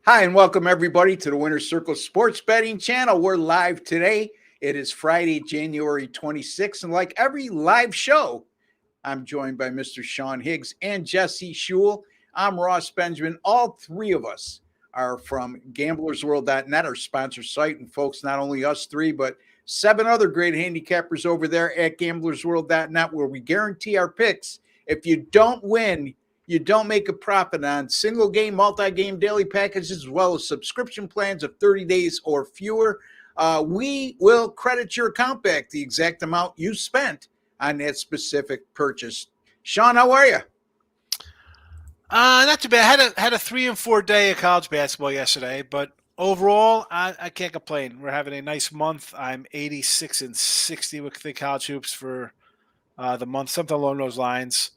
Hi, and welcome everybody to the Winner's Circle Sports Betting Channel. We're live today. It is Friday, January 26th, and like every live show, I'm joined by Mr. Sean Higgs and Jesse Schule. I'm Ross Benjamin. All three of us are from gamblersworld.net, our sponsor site. And folks, not only us three, but 7 other great handicappers over there at gamblersworld.net, where we guarantee our picks. If you don't win, you don't make a profit on single game, multi-game daily packages, as well as subscription plans of 30 days or fewer. We will credit your account back the exact amount you spent on that specific purchase. Sean, how are you? Not too bad. Had a 3 and 4 day of college basketball yesterday, but overall, I can't complain. We're having a nice month. I'm 86 and 60 with the college hoops for the month, something along those lines.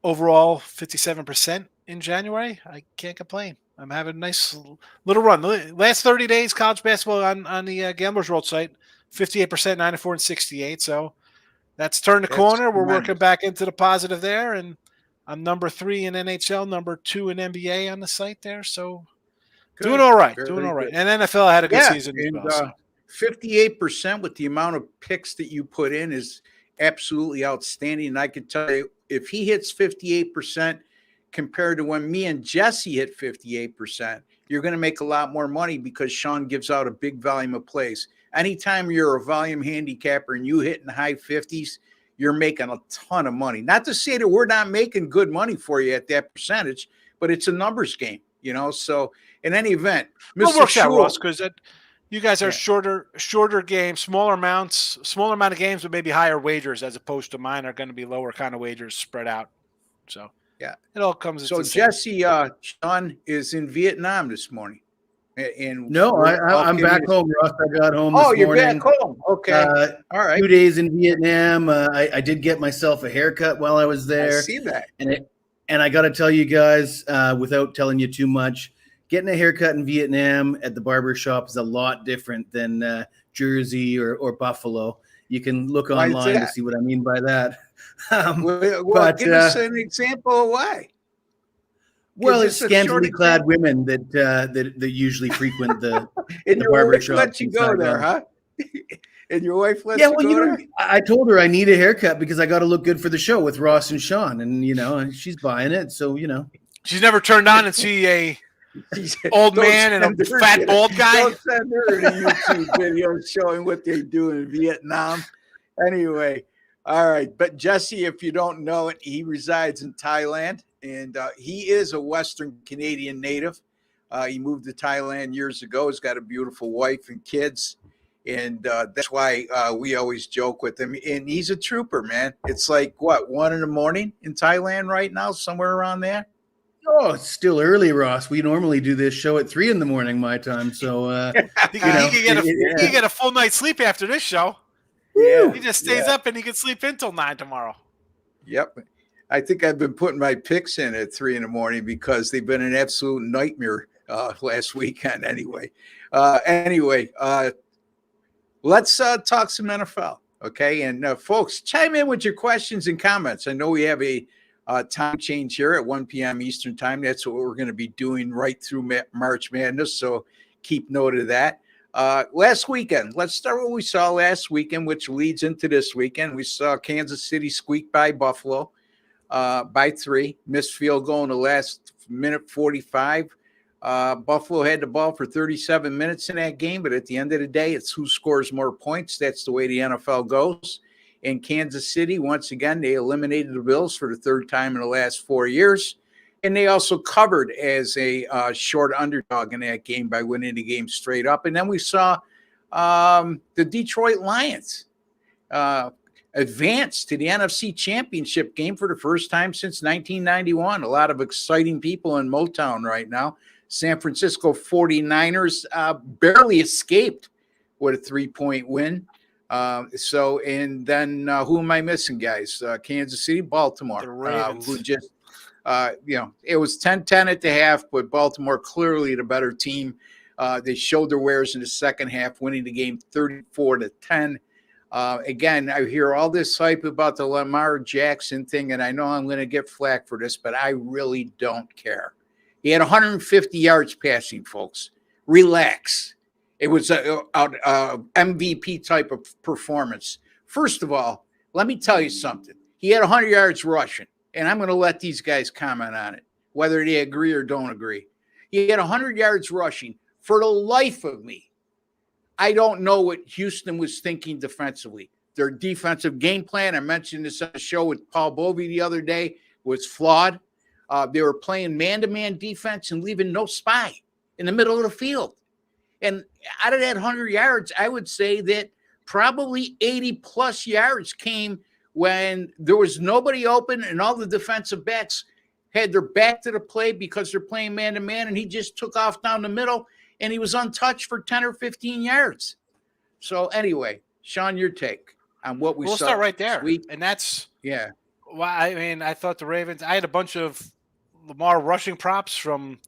Overall, 57% in January. I can't complain. I'm having a nice little run. The last 30 days, college basketball on the Gamblers World site, 58%, 94 and 68. So that's turned the corner. We're working back into the positive there, and I'm number 3 in NHL, number 2 in NBA on the site there. So good. Doing all right. And NFL had a good season as well. So. 58% with the amount of picks that you put in is absolutely outstanding. And I can tell you, if he hits 58% compared to when me and Jesse hit 58%, you're going to make a lot more money because Sean gives out a big volume of plays. Anytime you're a volume handicapper and you hit in the high 50s, you're making a ton of money. Not to say that we're not making good money for you at that percentage, but it's a numbers game, you know? So in any event, Mr. Schule, Ross, because you guys are shorter games, smaller amount of games, but maybe higher wagers, as opposed to mine are going to be lower kind of wagers spread out. So yeah, it all comes. So Jesse, Sean is in Vietnam this morning. I'm back home, Ross. I got home this morning. You're back home. Okay. All right. 2 days in Vietnam. I did get myself a haircut while I was there. I see that. And I got to tell you guys, without telling you too much, getting a haircut in Vietnam at the barber shop is a lot different than Jersey or Buffalo. You can look online to see what I mean by that. Give us an example of why. Well, it's scantily clad women that usually frequent the and the your barber wife shop. let you go there, huh? And your wife let you go there? I told her I need a haircut because I got to look good for the show with Ross and Sean, and she's buying it. So she's never turned on and see a old man and a fat bald guy. Don't send her a YouTube video showing what they do in Vietnam. Anyway, all right. But Jesse, if you don't know it, he resides in Thailand. And he is a Western Canadian native. He moved to Thailand years ago. He's got a beautiful wife and kids. And that's why we always joke with him. And he's a trooper, man. It's like, 1 a.m. in Thailand right now, somewhere around there? Oh, it's still early, Ross. We normally do this show at 3 a.m. my time. So, he can get a full night's sleep after this show. Yeah. He just stays up and he can sleep in till 9 tomorrow. Yep. I think I've been putting my picks in at 3 a.m. because they've been an absolute nightmare last weekend. Anyway, let's talk some NFL. Okay. And folks, chime in with your questions and comments. I know we have a time change here at 1 p.m. Eastern time. That's what we're going to be doing right through March Madness. So keep note of that. Last weekend, let's start with what we saw last weekend, which leads into this weekend. We saw Kansas City squeak by Buffalo by 3, missed field goal in the last minute 45. Buffalo had the ball for 37 minutes in that game, but at the end of the day, it's who scores more points. That's the way the NFL goes. In Kansas City, once again, they eliminated the Bills for the 3rd time in the last 4 years. And they also covered as a short underdog in that game by winning the game straight up. And then we saw the Detroit Lions advance to the NFC Championship game for the first time since 1991. A lot of exciting people in Motown right now. San Francisco 49ers barely escaped with a 3-point win. And then who am I missing, guys? Kansas City, Baltimore, who just, it was 10-10 at the half, but Baltimore clearly the better team. They showed their wares in the second half, winning the game 34-10. Again, I hear all this hype about the Lamar Jackson thing, and I know I'm going to get flack for this, but I really don't care. He had 150 yards passing, folks. Relax. It was a MVP type of performance. First of all, let me tell you something. He had 100 yards rushing, and I'm going to let these guys comment on it, whether they agree or don't agree. He had 100 yards rushing. For the life of me, I don't know what Houston was thinking defensively. Their defensive game plan, I mentioned this on the show with Paul Bovey the other day, was flawed. They were playing man-to-man defense and leaving no spy in the middle of the field. And out of that 100 yards, I would say that probably 80-plus yards came when there was nobody open and all the defensive backs had their back to the play because they're playing man-to-man, and he just took off down the middle, and he was untouched for 10 or 15 yards. So anyway, Sean, your take on what we saw. We'll start right there. And that's – yeah. Well, I mean, I thought the Ravens – I had a bunch of Lamar rushing props from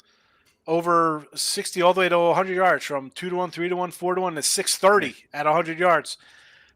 over 60 all the way to 100 yards, from 2-1, 3-1, 4-1 to 630 at 100 yards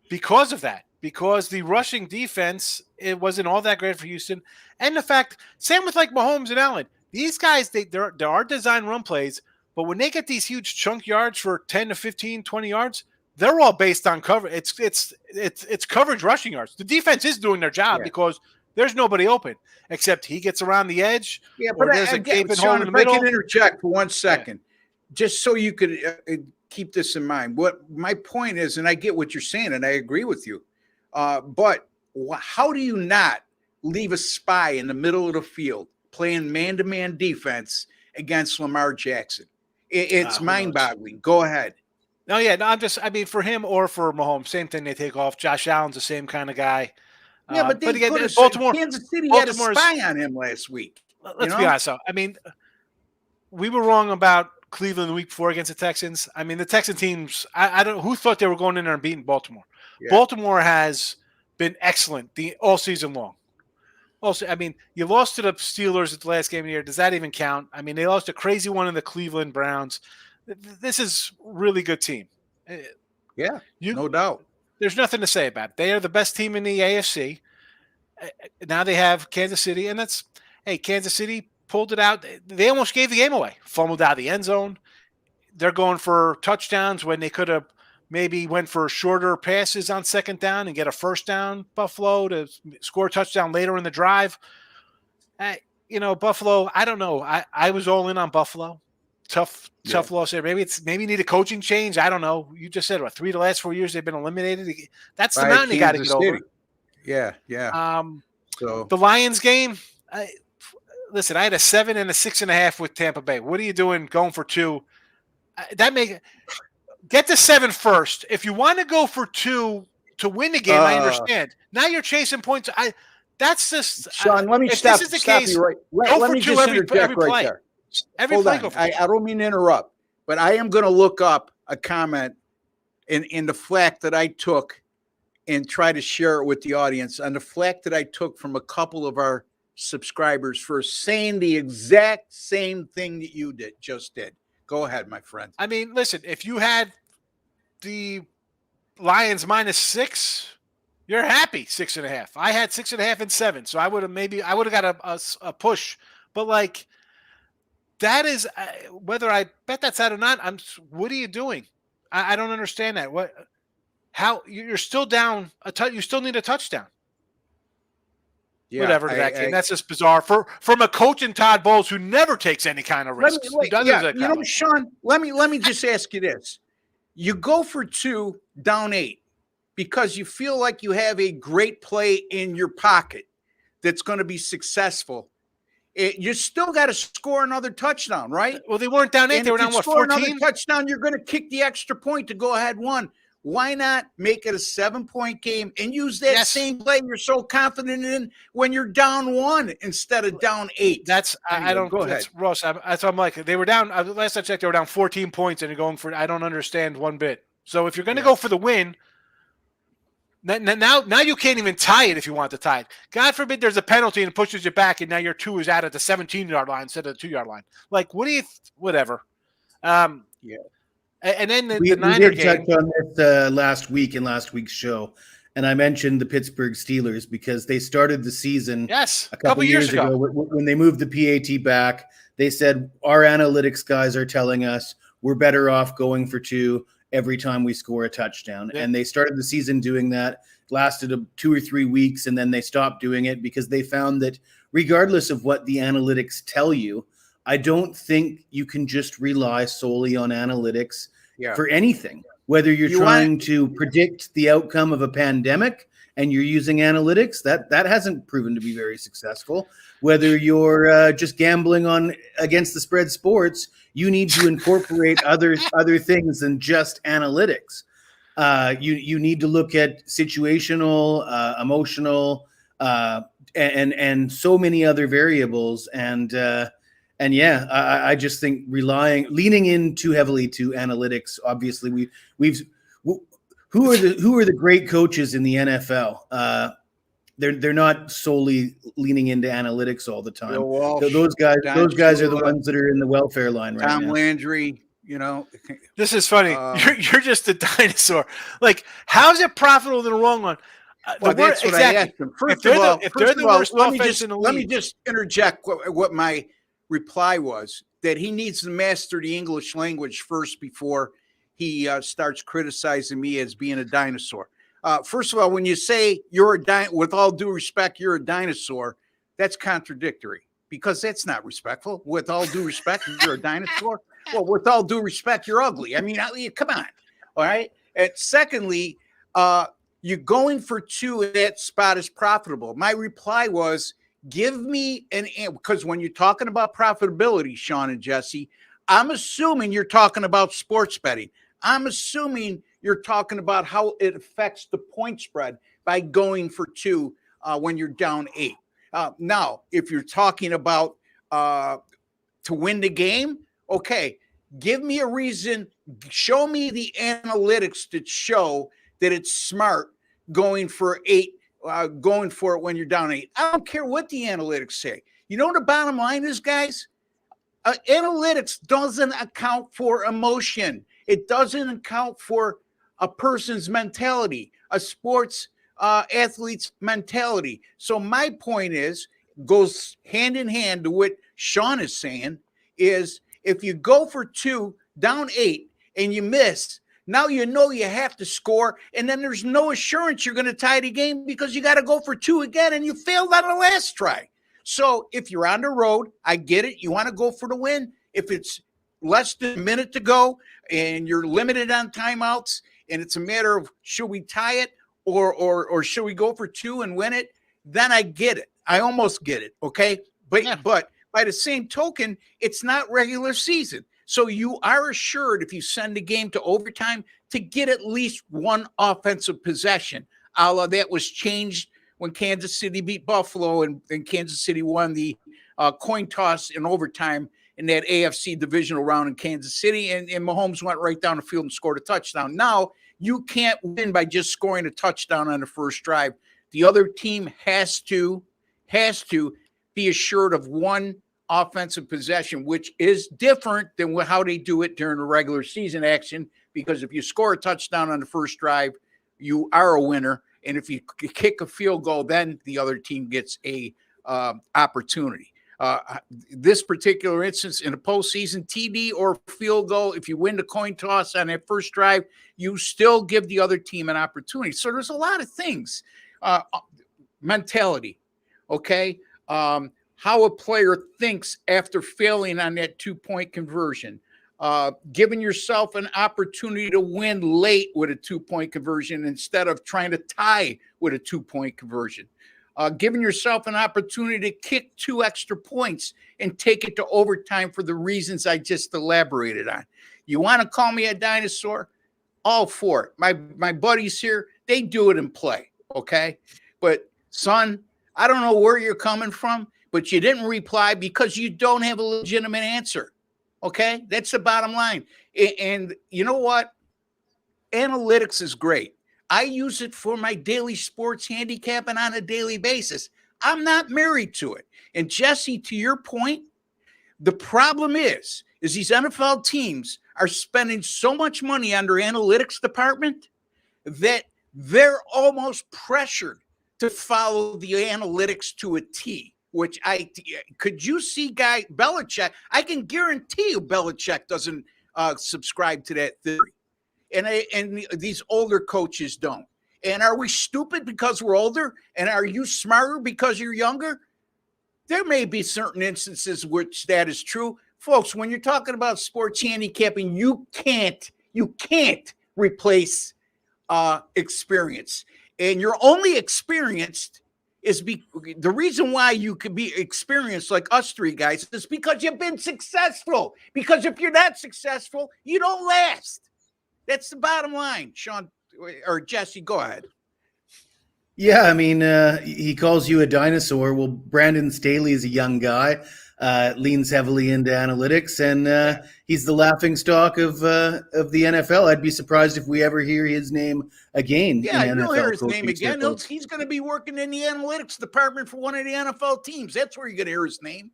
because of that. Because the rushing defense, it wasn't all that great for Houston. And the fact, same with like Mahomes and Allen. These guys, there are design run plays, but when they get these huge chunk yards for 10 to 15, 20 yards, they're all based on cover. It's coverage rushing yards. The defense is doing their job because there's nobody open, except he gets around the edge. Yeah, but there's a gaping hole in the if middle. I can interject for 1 second, just so you could keep this in mind. What my point is, and I get what you're saying, and I agree with you, but how do you not leave a spy in the middle of the field playing man-to-man defense against Lamar Jackson? It's mind-boggling. Go ahead. No, yeah, no, I mean, for him or for Mahomes, same thing. They take off. Josh Allen's the same kind of guy. Yeah, but again, Baltimore, Kansas City had a spy on him last week. Let's be honest, though. I mean, we were wrong about Cleveland the week before against the Texans. I mean, the Texan teams, I don't know who thought they were going in there and beating Baltimore. Yeah. Baltimore has been excellent all season long. Also, I mean, you lost to the Steelers at the last game of the year. Does that even count? I mean, they lost a crazy one in the Cleveland Browns. This is a really good team. Yeah, no doubt. There's nothing to say about it. They are the best team in the AFC. Now they have Kansas City, and Kansas City pulled it out. They almost gave the game away. Fumbled out of the end zone. They're going for touchdowns when they could have maybe went for shorter passes on second down and get a first down, Buffalo, to score a touchdown later in the drive. Buffalo, I don't know. I was all in on Buffalo. Tough loss there. Maybe you need a coaching change. I don't know. You just said, 3 of the last 4 years they've been eliminated. That's the mountain you got to get over. Yeah. So the Lions game, listen, I had a 7 and a 6.5 with Tampa Bay. What are you doing going for 2? Get to 7 first. If you want to go for 2 to win the game, I understand. Now you're chasing points. That's just Sean. Let me stop. This is the case. You right. Let me just interject right there. Hold on. I don't mean to interrupt, but I am going to look up a comment in the flack that I took and try to share it with the audience on the flack that I took from a couple of our subscribers for saying the exact same thing that you just did. Go ahead, my friend. I mean, listen, if you had the Lions -6, you're happy 6.5. I had 6.5 and 7, so I would have got a push. But that is whether I bet that's out or not. What are you doing? I don't understand that. How you're still down you still need a touchdown. Yeah, whatever that game. That's just bizarre from a coach in Todd Bowles who never takes any kind of risk. Sean, let me just ask you this. You go for 2 down 8 because you feel like you have a great play in your pocket that's going to be successful. You still got to score another touchdown, right? Well, they weren't down 8. They were down 14? Another touchdown, you're going to kick the extra point to go ahead 1. Why not make it a 7-point game and use that same play you're so confident in when you're down 1 instead of down 8? That's I don't go ahead, Ross. I'm like they were down. Last I checked, they were down 14 points and they're going for. I don't understand one bit. So if you're going to go for the win, now you can't even tie it if you want to tie it. God forbid there's a penalty and it pushes you back, and now your 2 is out at the 17-yard line instead of the 2-yard line. Whatever. Yeah. And then the we Niner did game. touch on this last week in last week's show, and I mentioned the Pittsburgh Steelers because they started the season a couple years ago when they moved the PAT back. They said, our analytics guys are telling us we're better off going for 2 every time we score a touchdown. Yeah. And they started the season doing that, lasted 2 or 3 weeks, and then they stopped doing it because they found that regardless of what the analytics tell you, I don't think you can just rely solely on analytics for anything. Whether you're trying to predict the outcome of a pandemic and you're using analytics, that hasn't proven to be very successful. Whether you're just gambling on against the spread sports, you need to incorporate other things than just analytics. You need to look at situational, emotional, and so many other variables. And yeah, I just think leaning in too heavily to analytics. Obviously, who are the great coaches in the NFL? They're not solely leaning into analytics all the time. Walsh, those guys Schule, are the ones that are in the welfare line right now. Tom Landry, This is funny. You're just a dinosaur. Like, how is it profitable in the long run? Well, that's what I asked them. First of all, let me just interject what my reply was, that he needs to master the English language first before he starts criticizing me as being a dinosaur. First of all, when you say with all due respect, you're a dinosaur, that's contradictory, because that's not respectful. With all due respect, you're a dinosaur. Well, with all due respect, you're ugly. I mean, come on. All right. And secondly, you're going for 2 and that spot is profitable. My reply was, give me because when you're talking about profitability, Sean and Jesse, I'm assuming you're talking about sports betting. I'm assuming you're talking about how it affects the point spread by going for 2 when you're down 8. Now, if you're talking about to win the game, okay, give me a reason. Show me the analytics that show that it's smart going for 8. Going for it when you're down 8. I don't care what the analytics say. You know what the bottom line is, guys? Analytics doesn't account for emotion. It doesn't account for a person's mentality, a sports athlete's mentality. So my point goes hand in hand to what Sean is saying, is if you go for 2 down 8 and you miss, now you know you have to score, and then there's no assurance you're going to tie the game because you got to go for 2 again, and you failed on the last try. So if you're on the road, I get it. You want to go for the win. If it's less than a minute to go and you're limited on timeouts, and it's a matter of should we tie it or should we go for 2 and win it, then I get it. I almost get it, okay? But by the same token, it's not regular season. So you are assured, if you send the game to overtime, to get at least 1 offensive possession. A la that was changed when Kansas City beat Buffalo and Kansas City won the coin toss in overtime in that AFC divisional round in Kansas City, and Mahomes went right down the field and scored a touchdown. Now, you can't win by just scoring a touchdown on the first drive. The other team has to be assured of 1 offensive possession, which is different than how they do it during the regular season action, because if you score a touchdown on the first drive, you are a winner. And if you kick a field goal, then the other team gets a opportunity. This particular instance in a postseason, TD or field goal, if you win the coin toss on that first drive, you still give the other team an opportunity. So there's a lot of things. Mentality, okay? How a player thinks after failing on that 2-point conversion, giving yourself an opportunity to win late with a 2-point conversion instead of trying to tie with a 2-point conversion, giving yourself an opportunity to kick 2 extra points and take it to overtime for the reasons I just elaborated on. You want to call me a dinosaur? All for it. My buddies here, they do it in play, okay? But, son, I don't know where you're coming from, but you didn't reply because you don't have a legitimate answer. Okay? That's the bottom line. And you know what? Analytics is great. I use it for my daily sports handicapping on a daily basis. I'm not married to it. And Jesse, to your point, the problem is these NFL teams are spending so much money on their analytics department that they're almost pressured to follow the analytics to a T. which could you see guy Belichick? I can guarantee you Belichick doesn't subscribe to that theory. And these older coaches don't. And are we stupid because we're older? And are you smarter because you're younger? There may be certain instances which that is true. Folks, when you're talking about sports handicapping, you can't replace experience. And you're only experienced is the reason why you could be experienced like us three guys is because you've been successful. Because if you're not successful, you don't last. That's the bottom line. Sean or Jesse, go ahead. Yeah, I mean, he calls you a dinosaur. Well, Brandon Staley is a young guy, leans heavily into analytics, and he's the laughingstock of the NFL. I'd be surprised if we ever hear his name again. Yeah, in you'll NFL hear his coaching name again. circles. He's going to be working in the analytics department for one of the NFL teams. That's where you're going to hear his name.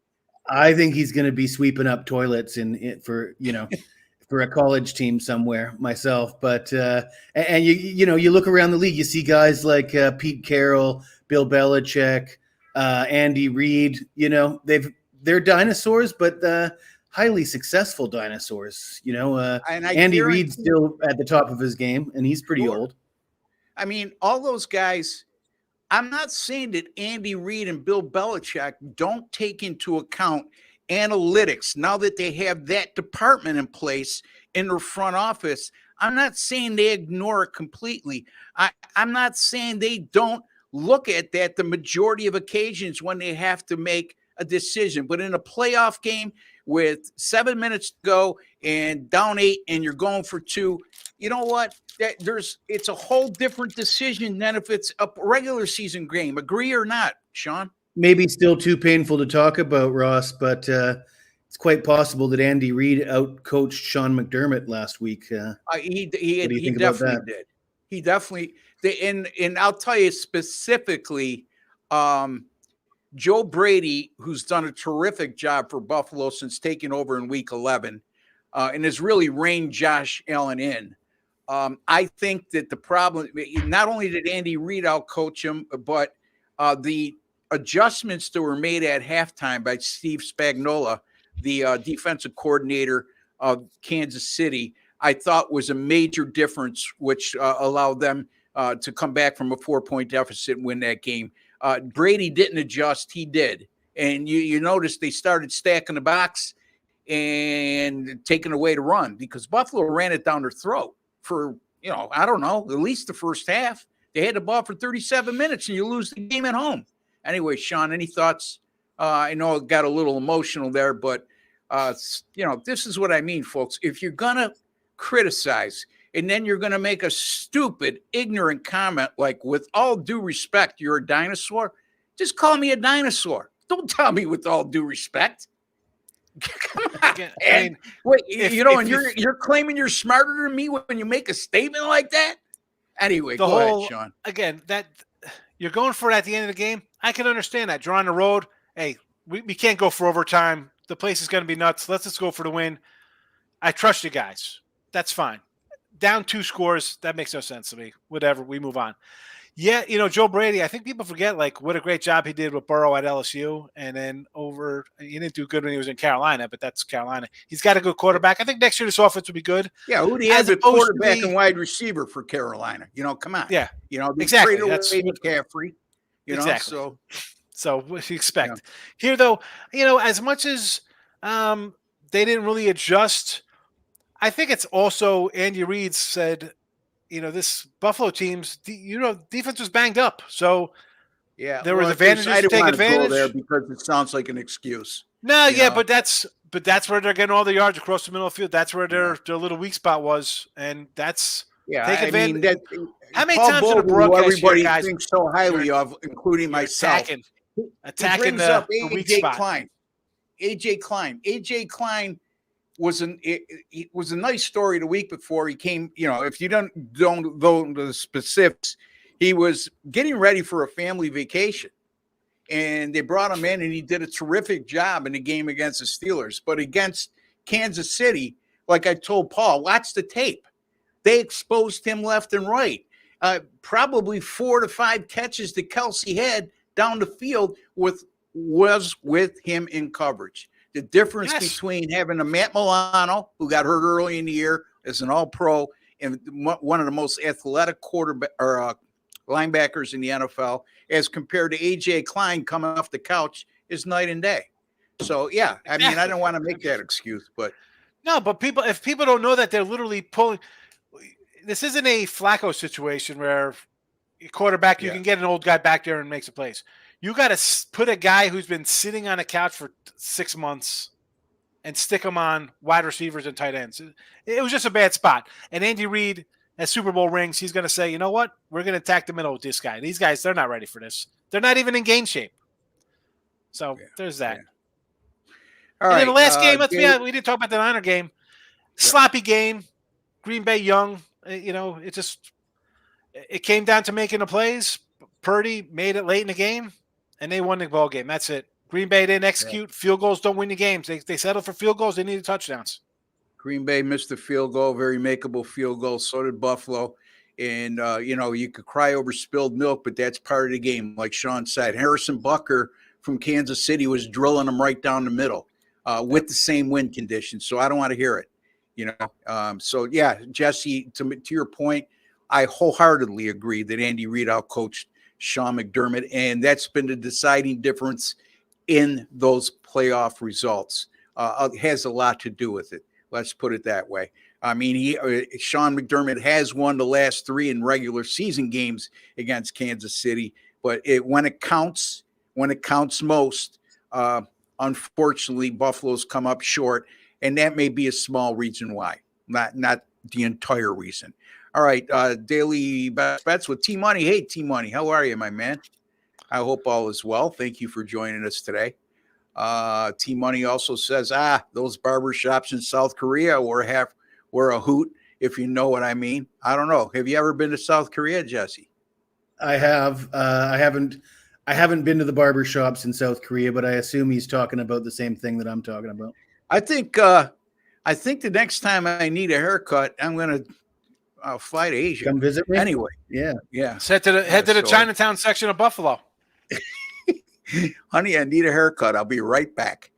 I think he's going to be sweeping up toilets for for a college team somewhere myself. But and you look around the league, you see guys like Pete Carroll, Bill Belichick, Andy Reid. They're dinosaurs, but highly successful dinosaurs. And Andy Reid's still at the top of his game, and he's pretty old. I mean, all those guys. I'm not saying that Andy Reid and Bill Belichick don't take into account analytics now that they have that department in place in their front office. I'm not saying they ignore it completely. I'm not saying they don't look at that the majority of occasions when they have to make a decision. But in a playoff game with 7 minutes to go and down 8 and you're going for 2, you know what? It's a whole different decision than if it's a regular season game. Agree or not, Sean? Maybe still too painful to talk about, Ross, but it's quite possible that Andy Reid outcoached Sean McDermott last week. He definitely did. He definitely did. And I'll tell you specifically, Joe Brady, who's done a terrific job for Buffalo since taking over in Week 11, and has really reined Josh Allen in. I think that the problem, not only did Andy Reid outcoach him, but the adjustments that were made at halftime by Steve Spagnuolo, the defensive coordinator of Kansas City, I thought was a major difference, which allowed them to come back from a 4-point deficit and win that game. Brady didn't adjust. He did. And you notice they started stacking the box and taking away the run because Buffalo ran it down their throat for, I don't know, at least the first half. They had the ball for 37 minutes and you lose the game at home. Anyway, Sean, any thoughts? I know it got a little emotional there, but, this is what I mean, folks. If you're going to criticize and then you're going to make a stupid, ignorant comment like, with all due respect, you're a dinosaur, just call me a dinosaur. Don't tell me with all due respect. Come on. I mean, wait, you're claiming you're smarter than me when you make a statement like that? Anyway, go ahead, Sean. Again, that you're going for it at the end of the game. I can understand that. Drawing the road. Hey, we can't go for overtime. The place is going to be nuts. Let's just go for the win. I trust you guys. That's fine. Down 2 scores, that makes no sense to me. Whatever, we move on. Yeah, Joe Brady, I think people forget, what a great job he did with Burrow at LSU. And then he didn't do good when he was in Carolina, but that's Carolina. He's got a good quarterback. I think next year this offense will be good. Yeah, who do you have the quarterback and wide receiver for Carolina? Come on. Yeah. Exactly. That's McCaffrey. Exactly. So what do you expect? Yeah. Here, though, as much as they didn't really adjust, I think it's also Andy Reid said, this Buffalo team's, defense was banged up. So there was advantages to take advantage. Go there because it sounds like an excuse. No, but that's where they're getting all the yards across the middle of the field. That's where their little weak spot was, and that's take advantage. How many times in a broadcast everybody guys thinks so highly of, including myself, attacking the weak spot? AJ Klein was a nice story the week before he came. If you don't go into the specifics, he was getting ready for a family vacation, and they brought him in, and he did a terrific job in the game against the Steelers. But against Kansas City, like I told Paul, watch the tape. They exposed him left and right. Probably 4 to 5 catches that Kelsey had down the field with was with him in coverage. The difference between having a Matt Milano, who got hurt early in the year as an All-Pro, and one of the most athletic quarterback or linebackers in the NFL, as compared to A.J. Klein coming off the couch, is night and day. So, yeah, I mean, I don't want to make that excuse, but. No, but if people don't know that, they're literally pulling. This isn't a Flacco situation where quarterback, you can get an old guy back there and makes a plays. You got to put a guy who's been sitting on a couch for 6 months and stick him on wide receivers and tight ends. It was just a bad spot. And Andy Reid has Super Bowl rings. He's going to say, you know what? We're going to attack the middle with this guy. These guys, they're not ready for this. They're not even in game shape. So there's that. Yeah. All right. And then the last game, we didn't talk about the Niner game. Sloppy game. Green Bay young. It came down to making the plays. Purdy made it late in the game, and they won the ball game. That's it. Green Bay didn't execute. Yeah. Field goals don't win the games. They settle for field goals. They needed touchdowns. Green Bay missed a field goal, very makeable field goal. So did Buffalo. And, you could cry over spilled milk, but that's part of the game. Like Sean said, Harrison Butker from Kansas City was drilling them right down the middle with the same wind conditions. So I don't want to hear it. Jesse, to your point, I wholeheartedly agree that Andy Reid outcoached Sean McDermott, and that's been the deciding difference in those playoff results. It has a lot to do with it. Let's put it that way. I mean, Sean McDermott has won the last 3 in regular season games against Kansas City, but when it counts most, unfortunately, Buffalo's come up short, and that may be a small reason why, not the entire reason. All right, Daily Bets with T-Money. Hey, T-Money, how are you, my man? I hope all is well. Thank you for joining us today. T-Money also says, those barber shops in South Korea were a hoot, if you know what I mean. I don't know. Have you ever been to South Korea, Jesse? I have. I haven't been to the barber shops in South Korea, but I assume he's talking about the same thing that I'm talking about. I think the next time I need a haircut, I'm going to fly to Asia. Come visit me? Anyway. Yeah. Head to the Chinatown section of Buffalo. Honey, I need a haircut. I'll be right back.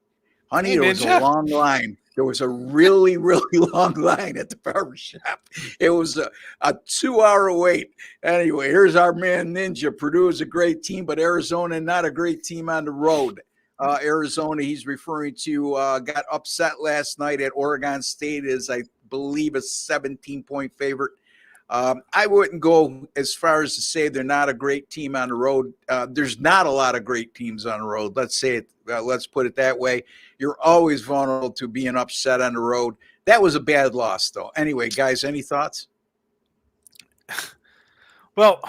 Honey, there was a long line. There was a really, really long line at the barbershop. It was a 2-hour wait. Anyway, here's our man Ninja. Purdue is a great team, but Arizona not a great team on the road. Arizona, he's referring to, got upset last night at Oregon State as, I believe, a 17-point favorite. I wouldn't go as far as to say they're not a great team on the road. There's not a lot of great teams on the road. Let's say it. Let's put it that way. You're always vulnerable to being upset on the road. That was a bad loss, though. Anyway, guys, any thoughts? Well,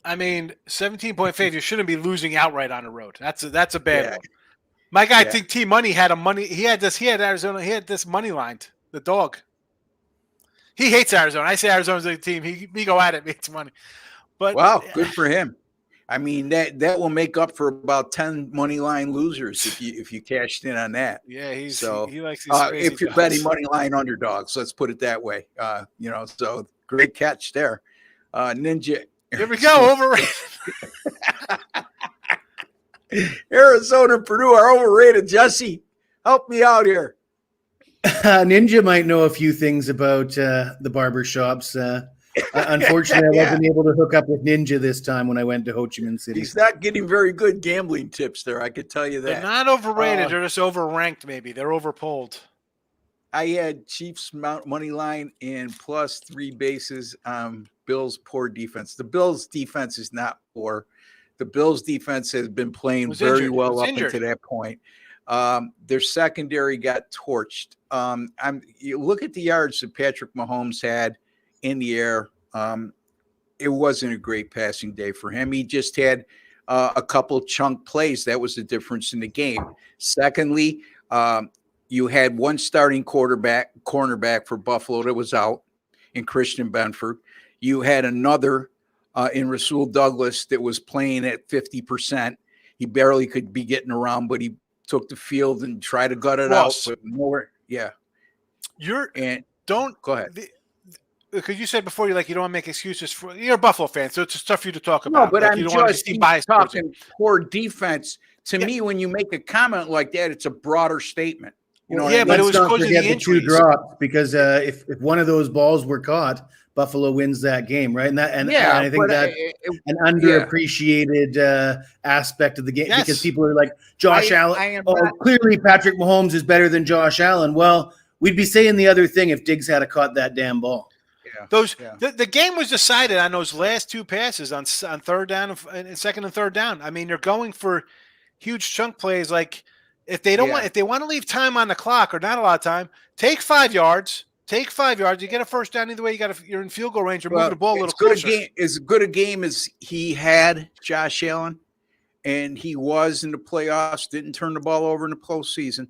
I mean, 17-point favorite. You shouldn't be losing outright on the road. That's a bad one. My guy, I think T-Money had He had Arizona. He had this money lined. The dog. He hates Arizona. I say Arizona's a team. He go at it, makes money. But wow, good for him. I mean, that will make up for about 10 money line losers if you cashed in on that. Yeah, he likes these if you're betting money line underdogs, let's put it that way. So great catch there. Ninja. Here we go, overrated. Arizona and Purdue are overrated. Jesse, help me out here. Ninja might know a few things about the barber shops. Unfortunately, I wasn't able to hook up with Ninja this time when I went to Ho Chi Minh City. He's not getting very good gambling tips there, I could tell you that. They're not overrated. They're just overranked, maybe. They're overpulled. I had Chiefs money line and plus 3 bases. Bills' poor defense. The Bills' defense is not poor. The Bills' defense has been playing very well up until that point. Their secondary got torched. You look at the yards that Patrick Mahomes had in the air. It wasn't a great passing day for him. He just had a couple chunk plays. That was the difference in the game. Secondly, you had one starting cornerback for Buffalo that was out in Christian Benford. You had another in Rasul Douglas that was playing at 50%. He barely could be getting around, but he took the field and tried to gut it out. But nowhere. Yeah. Don't go ahead. because you said before you don't want to make excuses for you're a Buffalo fan, so it's tough for you to talk No, about. but I'm you don't want to just seem biased towards it. talking poor defense. To Yeah. me, when you make a comment like that, it's a broader statement. You know, Yeah, what I but it mean? was Let's not causing forget the the two injuries. drops because if one of those balls were caught, Buffalo wins that game, right? And I think but, that's an underappreciated aspect of the game because people are like Josh Allen. I am Clearly Patrick Mahomes is better than Josh Allen. Well, we'd be saying the other thing if Diggs had caught that damn ball. The game was decided on those last two passes on third down and second and third down. I mean, they're going for huge chunk plays. Like if they want to leave time on the clock or not a lot of time, take 5 yards. Take 5 yards. You get a first down either way. You're in field goal range. You're moving the ball a little closer. As good a game as he had, Josh Allen, and he was in the playoffs. Didn't turn the ball over in the postseason.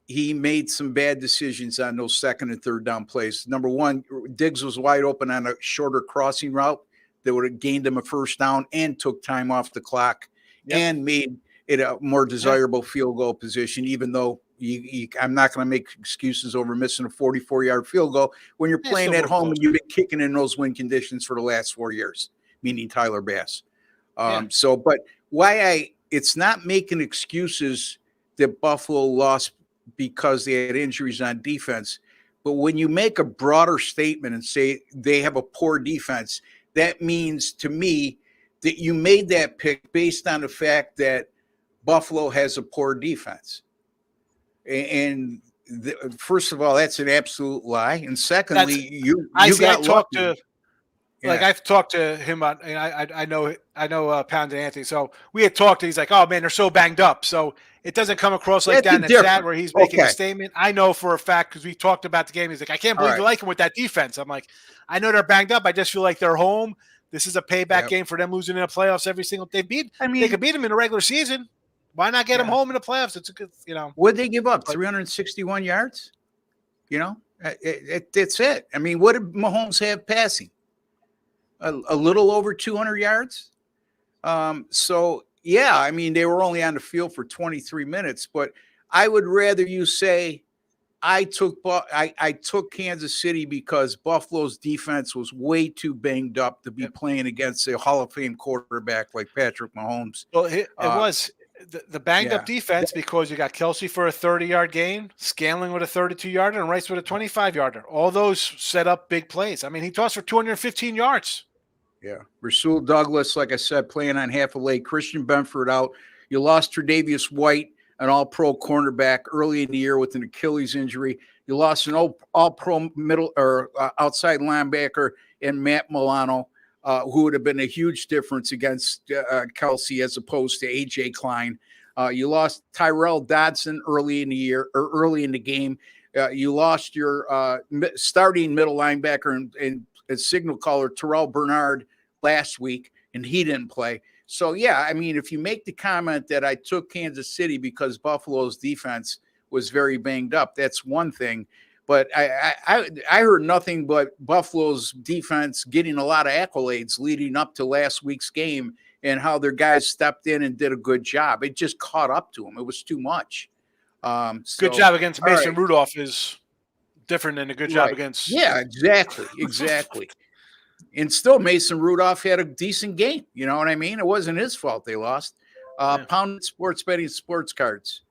He made some bad decisions on those second and third down plays. Number one, Diggs was wide open on a shorter crossing route that would have gained him a first down and took time off the clock and made it a more desirable field goal position, even though I'm not going to make excuses over missing a 44-yard field goal when you're playing at home and you've been kicking in those win conditions for the last 4 years, meaning Tyler Bass. But it's not making excuses that Buffalo lost because they had injuries on defense. But when you make a broader statement and say they have a poor defense, that means to me that you made that pick based on the fact that Buffalo has a poor defense. And first of all, that's an absolute lie. And secondly, I've talked to him on, and I know Pound and Anthony. So we had talked, and he's like, "Oh man, they're so banged up." So it doesn't come across like that in the chat where he's making a statement. I know for a fact because we talked about the game. He's like, "I can't believe you like him with that defense." I'm like, "I know they're banged up. I just feel like they're home. This is a payback game for them losing in the playoffs every single. They could beat them in the regular season. Why not get them home in the playoffs? It's a good, What'd they give up? 361 yards. That's it. I mean, what did Mahomes have passing? A little over 200 yards. I mean, they were only on the field for 23 minutes, but I would rather you say I took Kansas City because Buffalo's defense was way too banged up to be playing against a Hall of Fame quarterback like Patrick Mahomes. Well, it was the banged up defense because you got Kelsey for a 30-yard gain, Scanlon with a 32-yarder, and Rice with a 25-yarder. All those set up big plays. I mean, he tossed for 215 yards. Yeah. Rasul Douglas, like I said, playing on half a leg. Christian Benford out. You lost Tre'Davious White, an all-pro cornerback, early in the year with an Achilles injury. You lost an all-pro middle or outside linebacker in Matt Milano, who would have been a huge difference against Kelsey as opposed to A.J. Klein. You lost Tyrell Dodson early in the year or early in the game. You lost your starting middle linebacker and signal caller Terrell Bernard last week, and he didn't play. So, I mean, if you make the comment that I took Kansas City because Buffalo's defense was very banged up, that's one thing. But I heard nothing but Buffalo's defense getting a lot of accolades leading up to last week's game and how their guys stepped in and did a good job. It just caught up to them. It was too much. Good job against Mason Rudolph is different than a good job against. Yeah, exactly. And still, Mason Rudolph had a decent game. You know what I mean? It wasn't his fault they lost. Pound sports betting sports cards.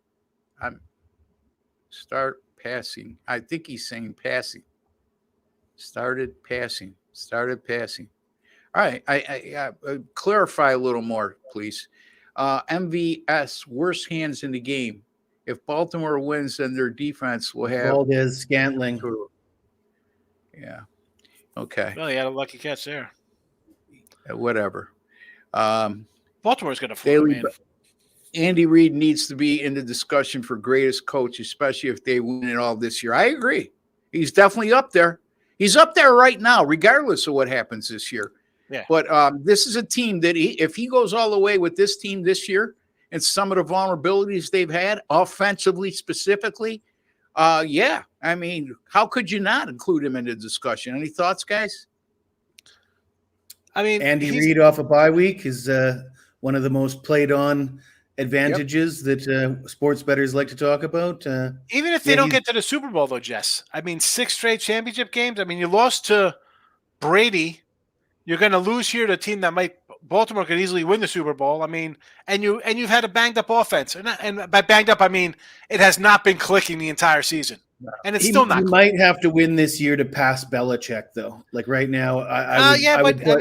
Start passing. I think he's saying passing. Started passing. All right. I clarify a little more, please. MVS, worst hands in the game. If Baltimore wins, then their defense will have Valdez, Scantling. Yeah. Okay. Well, he had a lucky catch there. Whatever. Baltimore's going to flip, man. Andy Reid needs to be in the discussion for greatest coach, especially if they win it all this year. I agree. He's definitely up there. He's up there right now, regardless of what happens this year. Yeah. But this is a team that if he goes all the way with this team this year and some of the vulnerabilities they've had, offensively specifically, I mean, how could you not include him in the discussion? Any thoughts, guys? I mean, Andy Reid off a bye week is one of the most played on advantages that sports bettors like to talk about. Even if they don't get to the Super Bowl, though, Jess. I mean, 6 straight championship games. I mean, you lost to Brady. You're going to lose here to a team that Baltimore could easily win the Super Bowl. I mean, and you've had a banged up offense, and by banged up I mean it has not been clicking the entire season, and it's still not. He might have to win this year to pass Belichick, though. Like right now, I would put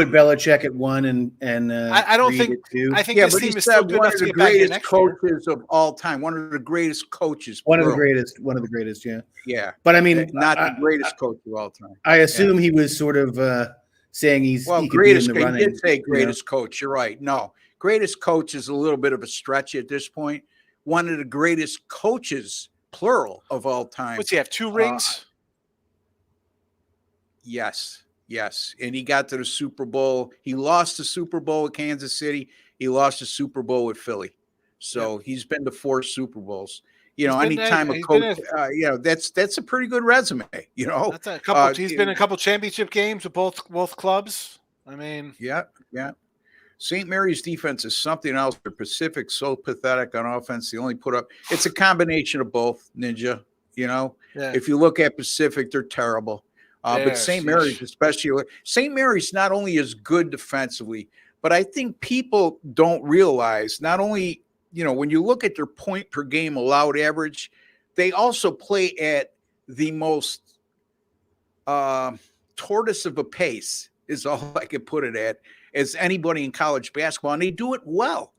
Belichick at 1 and I don't think at 2. I think this team is still good enough to get back in next year. One of the greatest coaches of all time. One of the greatest coaches. One of the greatest. Yeah. Yeah. But I mean, not the greatest coach of all time. I assume he was sort of saying he greatest. Could be in the running. He did say greatest coach. You're right. No, greatest coach is a little bit of a stretch at this point. One of the greatest coaches, plural, of all time. What's he have? 2 rings? Yes. And he got to the Super Bowl. He lost the Super Bowl with Kansas City. He lost the Super Bowl with Philly. So he's been to 4 Super Bowls. Anytime a coach, that's a pretty good resume. That's a couple. He's been in a couple championship games with both clubs. I mean, yeah. St. Mary's defense is something else. The Pacific's so pathetic on offense. They only put up. It's a combination of both, Ninja. If you look at Pacific, they're terrible. But St. Mary's, especially, St. Mary's not only is good defensively, but I think people don't realize not only. When you look at their point per game allowed average, they also play at the most tortoise of a pace, is all I could put it at, as anybody in college basketball. And they do it well.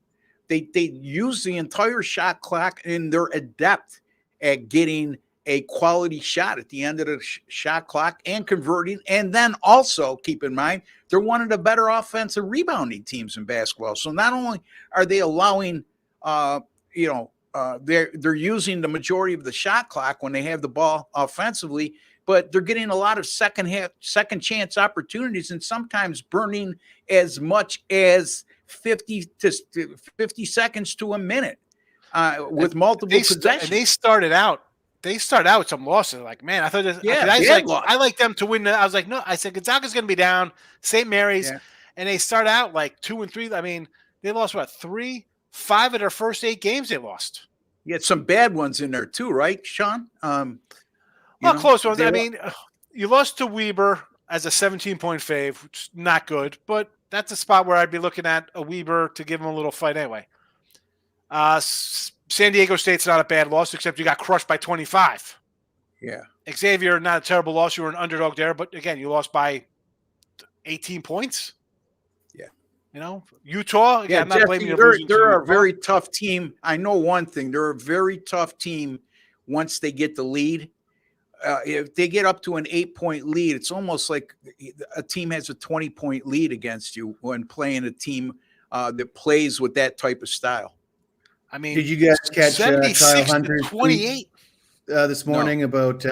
They use the entire shot clock, and they're adept at getting a quality shot at the end of the shot clock and converting. And then also keep in mind, they're one of the better offensive rebounding teams in basketball. So not only are they allowing they're using the majority of the shot clock when they have the ball offensively, but they're getting a lot of second chance opportunities, and sometimes burning as much as 50 seconds to a minute with multiple possessions. And they started out with some losses. Like, man, I thought I like them to win. I was like, no, I said Gonzaga's going to be down. St. Mary's, and they start out like 2-3. I mean, they lost 5 of their first 8 games they lost. You had some bad ones in there too, right, Sean? Close ones. I mean, you lost to Weber as a 17-point fave, which is not good, but that's a spot where I'd be looking at a Weber to give him a little fight anyway. San Diego State's not a bad loss, except you got crushed by 25. Yeah. Xavier, not a terrible loss. You were an underdog there, but again, you lost by 18 points. Utah. Again, I'm not blaming you. They're a very tough team. I know one thing. They're a very tough team once they get the lead. If they get up to an 8-point lead, it's almost like a team has a 20-point lead against you when playing a team that plays with that type of style. I mean, did you guys catch Kyle Hunter's 28 this morning about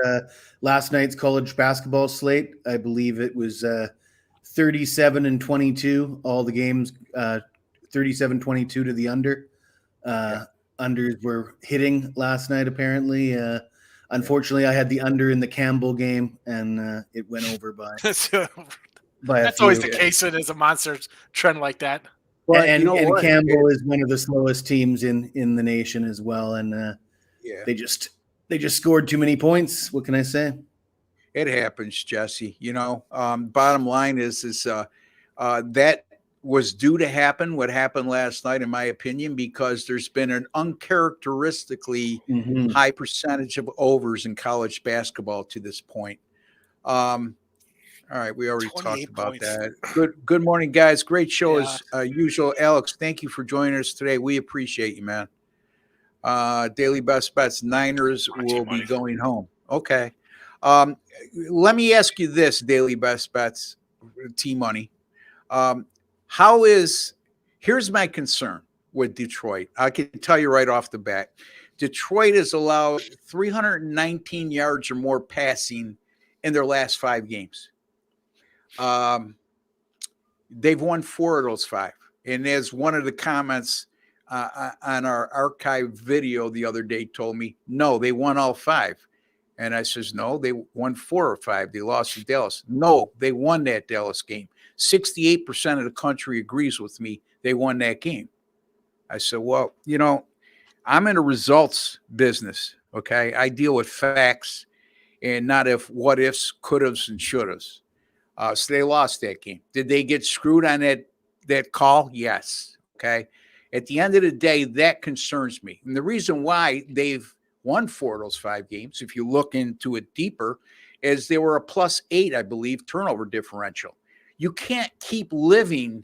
last night's college basketball slate? I believe it was 37-22, all the games, 37-22 to the under. Unders were hitting last night, apparently. Unfortunately, I had the under in the Campbell game, and it went over by That's always the case when there's a monster trend like that. But and Campbell is one of the slowest teams in the nation as well, and they just scored too many points. What can I say? It happens, Jesse. Bottom line is that was due to happen. What happened last night, in my opinion, because there's been an uncharacteristically high percentage of overs in college basketball to this point. All right, we already talked about that. Good morning, guys. Great show as usual. Alex, thank you for joining us today. We appreciate you, man. Daily best bets, Niners will be going home. Okay. Let me ask you this, daily best bets, T-Money. Here's my concern with Detroit. I can tell you right off the bat. Detroit has allowed 319 yards or more passing in their last 5 games. They've won 4 of those 5. And as one of the comments on our archive video the other day told me, no, they won all 5. And I says, no, they won 4 or 5. They lost to Dallas. No, they won that Dallas game. 68% of the country agrees with me. They won that game. I said, well, I'm in a results business. Okay. I deal with facts and not what ifs, could haves, and should haves. So they lost that game. Did they get screwed on that call? Yes. Okay. At the end of the day, that concerns me. And the reason why they've won 4 of those 5 games, if you look into it deeper, is they were a +8, I believe, turnover differential. You can't keep living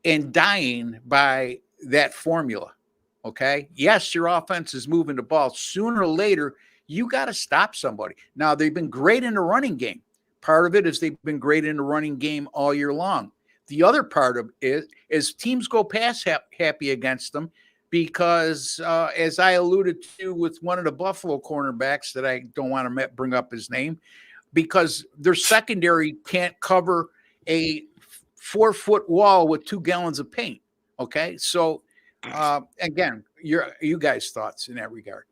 and dying by that formula. Okay. Yes, your offense is moving the ball. Sooner or later, you got to stop somebody. Now, they've been great in the running game. Part of it is they've been great in the running game all year long. The other part of it is teams go pass happy against them because, as I alluded to with one of the Buffalo cornerbacks that I don't want to bring up his name, because their secondary can't cover a 4-foot wall with 2 gallons of paint. Okay. So, again, you guys' thoughts in that regard?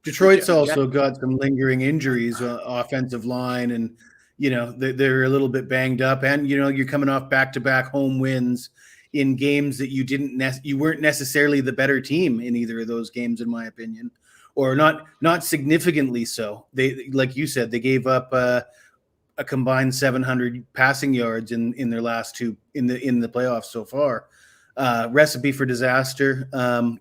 Detroit's also got some lingering injuries, offensive line, and they're a little bit banged up. And you're coming off back-to-back home wins in games that you weren't necessarily the better team in either of those games, in my opinion, or not significantly so. They, like you said, they gave up a combined 700 passing yards in their last 2 in the playoffs so far. Recipe for disaster.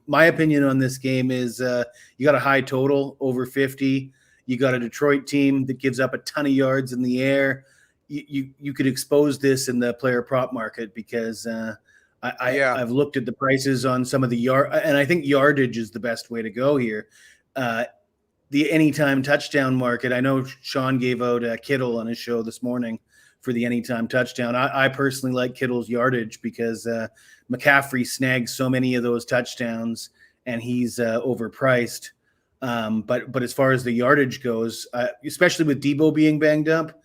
My opinion on this game is you got a high total over 50. You got a Detroit team that gives up a ton of yards in the air. You could expose this in the player prop market because I've looked at the prices on some of the and I think yardage is the best way to go here. The anytime touchdown market. I know Sean gave out Kittle on his show this morning for the anytime touchdown. I personally like Kittle's yardage because McCaffrey snags so many of those touchdowns and he's overpriced. But as far as the yardage goes, especially with Debo being banged up,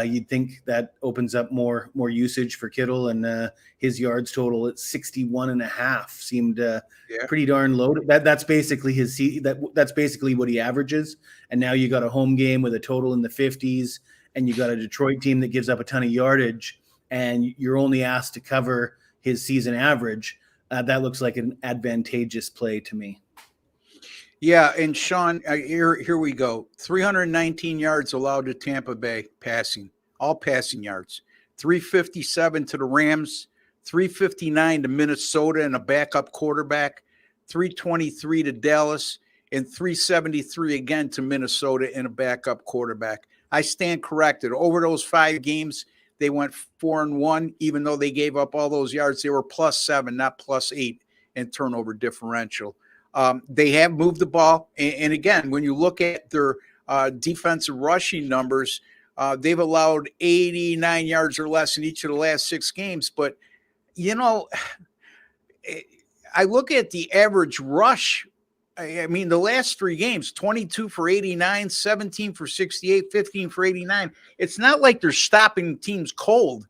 you'd think that opens up more usage for Kittle, and his yards total at 61.5 seemed pretty darn low. That's basically that's basically what he averages. And now you got a home game with a total in the 50s, and you got a Detroit team that gives up a ton of yardage, and you're only asked to cover his season average. That looks like an advantageous play to me. Yeah, and Sean, here we go. 319 yards allowed to Tampa Bay passing, all passing yards. 357 to the Rams, 359 to Minnesota and a backup quarterback, 323 to Dallas, and 373 again to Minnesota and a backup quarterback. I stand corrected. Over those 5 games, they went 4-1, even though they gave up all those yards. They were +7, not +8 in turnover differential. They have moved the ball. And again, when you look at their defensive rushing numbers, they've allowed 89 yards or less in each of the last 6 games. But, I look at the average rush. I mean, the last 3 games, 22 for 89, 17 for 68, 15 for 89. It's not like they're stopping teams cold.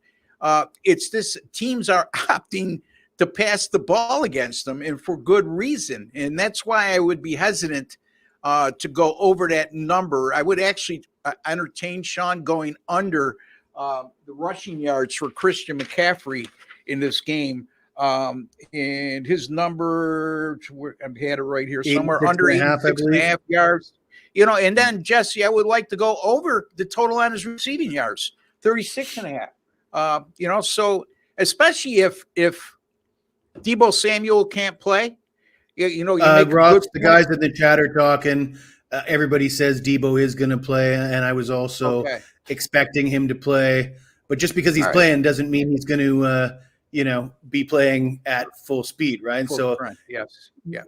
It's this teams are opting to pass the ball against them, and for good reason. And that's why I would be hesitant to go over that number. I would actually entertain Sean going under the rushing yards for Christian McCaffrey in this game. And his number, I had it right here, somewhere under 86.5 yards. And then, Jesse, I would like to go over the total on his receiving yards, 36.5. So especially if Debo Samuel can't play, Ross, the guys in the chat are talking. Everybody says Debo is going to play, and I was also expecting him to play. But just because he's playing doesn't mean he's going to, be playing at full speed, right? Yes. Yeah.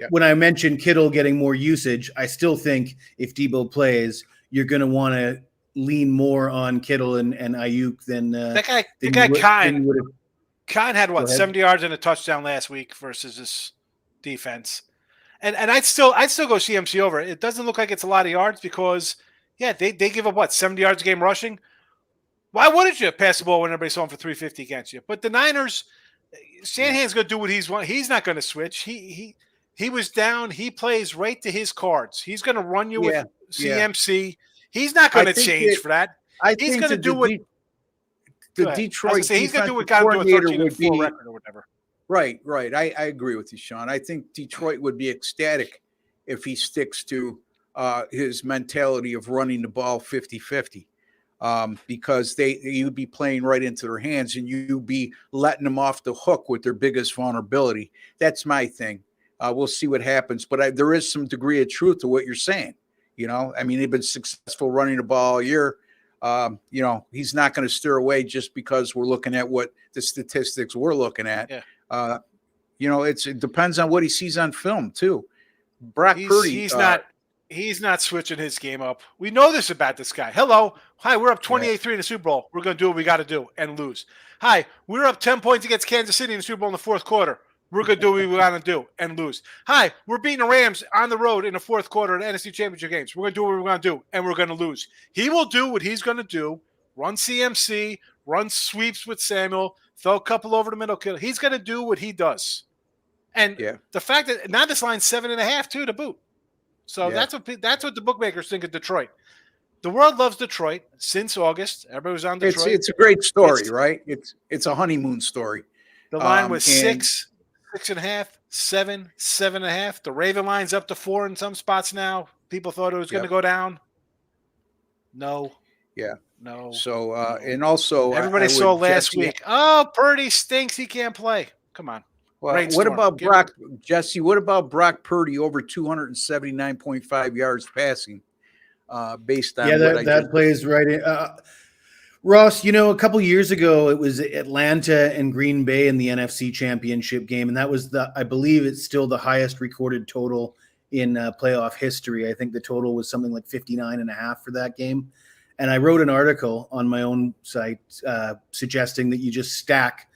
When I mentioned Kittle getting more usage, I still think if Debo plays, you're going to want to lean more on Kittle and Ayuk than that guy. Khan had 70 yards and a touchdown last week versus this defense, and I'd still go CMC over. It doesn't look like it's a lot of yards because they give up 70 yards a game rushing. Why wouldn't you pass the ball when everybody's throwing for 350 against you? But the Niners, Shanahan's going to do what he's want. He's not going to switch. He was down. He plays right to his cards. He's going to run you with CMC. He's not going to change for that. He's going to do what. The Detroit he's going to do what got him to a 13-4 record or whatever. Right. I agree with you, Sean. I think Detroit would be ecstatic if he sticks to his mentality of running the ball 50-50. Because you'd be playing right into their hands and you'd be letting them off the hook with their biggest vulnerability. That's my thing. We'll see what happens, but there is some degree of truth to what you're saying. I mean, they've been successful running the ball all year. He's not going to steer away just because we're looking at what the statistics we're looking at. Yeah. It depends on what he sees on film too. Brock Purdy, he's not switching his game up. We know this about this guy. Hi, we're up 28-3 in the Super Bowl. We're going to do what we got to do and lose. Hi, we're up 10 points against Kansas City in the Super Bowl in the fourth quarter. We're going to do what we got to do and lose. Hi, we're beating the Rams on the road in the fourth quarter of the NFC Championship games. We're going to do what we're going to do, and we're going to lose. He will do what he's going to do, run CMC, run sweeps with Samuel, throw a couple over the middle. He's going to do what he does. And the fact that now this line's 7.5 too to boot. So that's what the bookmakers think of Detroit. The world loves Detroit since August. Everybody was on Detroit. It's a great story, right? It's a honeymoon story. The line was 6, 6.5, 7, 7.5. The Raven line's up to 4 in some spots now. People thought it was going to go down. No. Yeah. No. So and also everybody saw last week. Oh, Purdy stinks. He can't play. Come on. Well, what about Brock, Jesse? What about Brock Purdy over 279.5 yards passing? Based on that plays right in. Ross, a couple years ago, it was Atlanta and Green Bay in the NFC Championship game, and that was I believe it's still the highest recorded total in playoff history. I think the total was something like 59.5 for that game. And I wrote an article on my own site suggesting that you just stack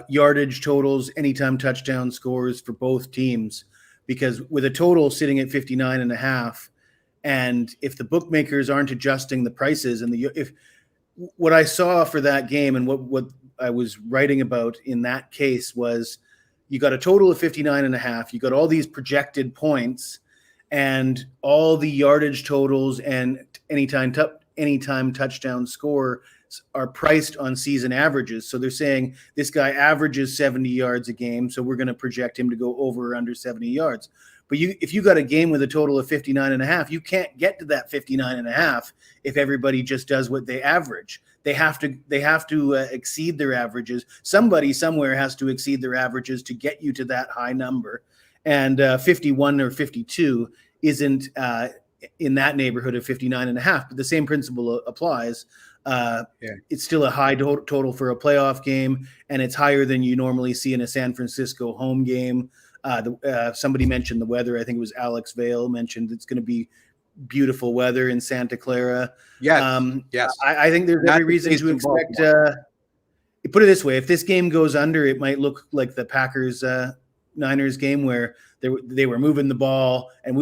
yardage totals, anytime touchdown scores for both teams, because with a total sitting at 59.5, and if the bookmakers aren't adjusting the prices and if what I saw for that game and what I was writing about in that case was you got a total of 59.5, you got all these projected points and all the yardage totals and anytime touchdown score are priced on season averages. So they're saying this guy averages 70 yards a game, so we're going to project him to go over or under 70 yards. But if you got a game with a total of 59.5, you can't get to that 59.5 if everybody just does what they average. They have to exceed their averages. Somebody somewhere has to exceed their averages to get you to that high number. And 51 or 52 isn't in that neighborhood of 59.5, but the same principle applies. It's still a high total for a playoff game, and it's higher than you normally see in a San Francisco home game. Somebody mentioned the weather. I think it was Alex Vale mentioned it's going to be beautiful weather in Santa Clara. Yes. I think there's every reason to expect. Put it this way: if this game goes under, it might look like the Packers Niners game where they were moving the ball, and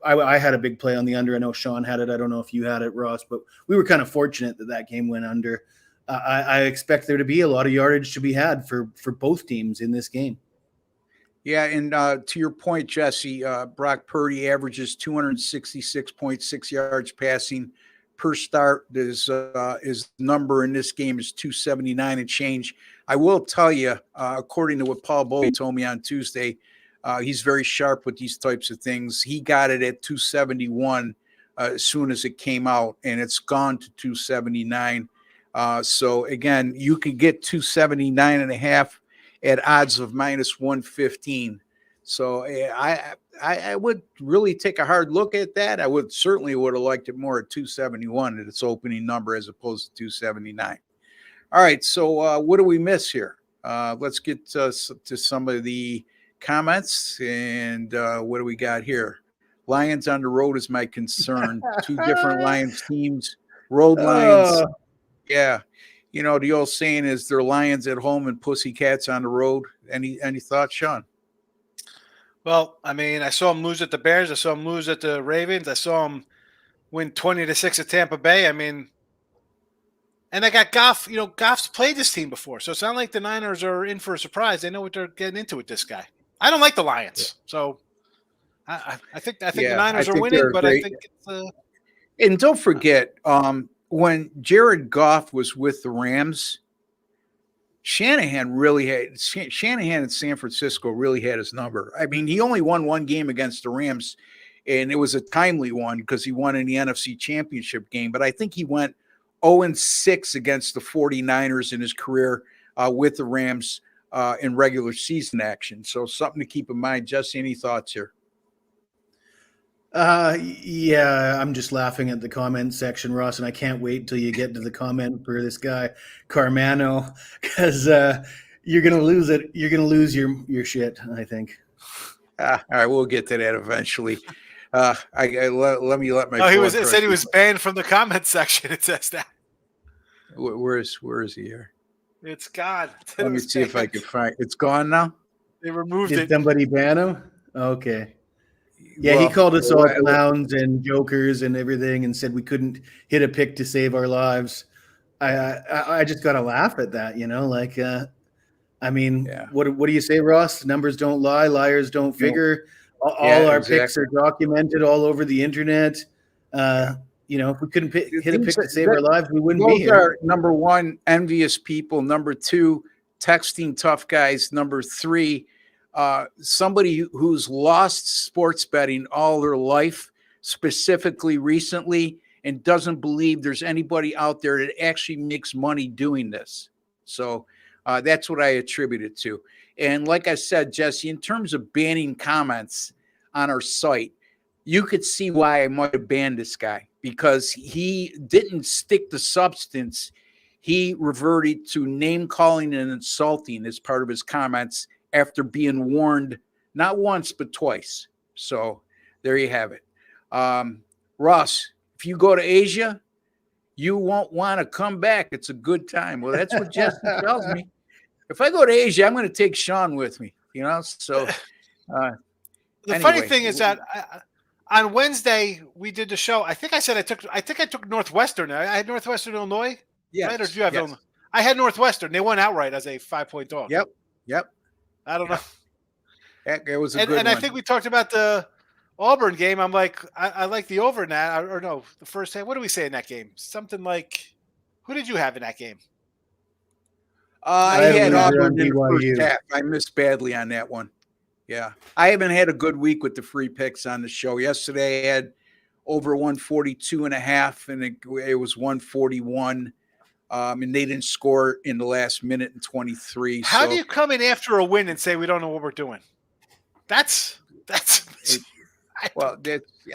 I had a big play on the under. I know Sean had it. I don't know if you had it, Ross, but we were kind of fortunate that game went under. I expect there to be a lot of yardage to be had for both teams in this game. Yeah, and to your point, Jesse, Brock Purdy averages 266.6 yards passing per start. His number in this game is 279 and change. I will tell you, according to what Paul Bowie told me on Tuesday, he's very sharp with these types of things. He got it at 271 as soon as it came out, and it's gone to 279. So again, you could get 279.5 at odds of -115. So I would really take a hard look at that. I would have liked it more at 271 at its opening number as opposed to 279. All right, so what do we miss here? Let's get to some of the comments, and what do we got here? Lions on the road is my concern. Two different Lions teams, road Lions. Yeah. The old saying is they're lions at home and pussycats on the road. Any thoughts, Sean? Well, I mean, I saw them lose at the Bears. I saw them lose at the Ravens. I saw them win 20-6 at Tampa Bay. I mean, and I got Goff. Goff's played this team before, so it's not like the Niners are in for a surprise. They know what they're getting into with this guy. I don't like the Lions, so I think the Niners are winning, but I think it's. And don't forget, when Jared Goff was with the Rams, Shanahan in San Francisco really had his number. I mean, he only won one game against the Rams, and it was a timely one because he won in the NFC Championship game. But I think he went 0-6 against the 49ers in his career with the Rams in regular season action. So something to keep in mind. Jesse, any thoughts here? Yeah, I'm just laughing at the comment section, Ross, and I can't wait until you get to the comment for this guy, Carmano, because you're gonna lose it. You're gonna lose your shit, I think. All right, we'll get to that eventually. Let me let my. Oh, it said he was banned from the comment section. It says that. Where is he here? It's gone. Let me see if I can find. It's gone now. They removed Did it. somebody ban him? Okay. Yeah, Well, he called us all clowns and jokers and everything, and said we couldn't hit a pick to save our lives. I just got to laugh at that, like. I mean, yeah. What do you say, Ross? Numbers don't lie, liars don't figure. All our picks are documented all over the internet. If we couldn't hit a pick to save our lives, we wouldn't be here. Are, number one, envious people. Number two, texting tough guys. Number three, somebody who's lost sports betting all their life, specifically recently, and doesn't believe there's anybody out there that actually makes money doing this. So that's what I attribute it to. And like I said, Jesse, in terms of banning comments on our site, you could see why I might have banned this guy, because he didn't stick to substance. He reverted to name calling and insulting as part of his comments after being warned not once but twice. So there you have it. Ross, if you go to Asia, you won't want to come back. It's a good time. Well, that's what Jesse tells me. If I go to Asia, I'm going to take Sean with me, So the funny thing is that on Wednesday we did the show. I think I said I took Northwestern. I had Northwestern Illinois. Yeah. Right? Or did you have Illinois? I had Northwestern. They won outright as a 5-point dog. Yep. I don't know. It was a good one. And I think we talked about the Auburn game. I'm like, I like the over in that. Or no, the first half. What do we say in that game? Something like, who did you have in that game? I had Auburn in the first half. I missed badly on that one. Yeah. I haven't had a good week with the free picks on the show. Yesterday I had over 142.5, and it was 141. And they didn't score in the last minute and 23. How do you come in after a win and say we don't know what we're doing? That's well,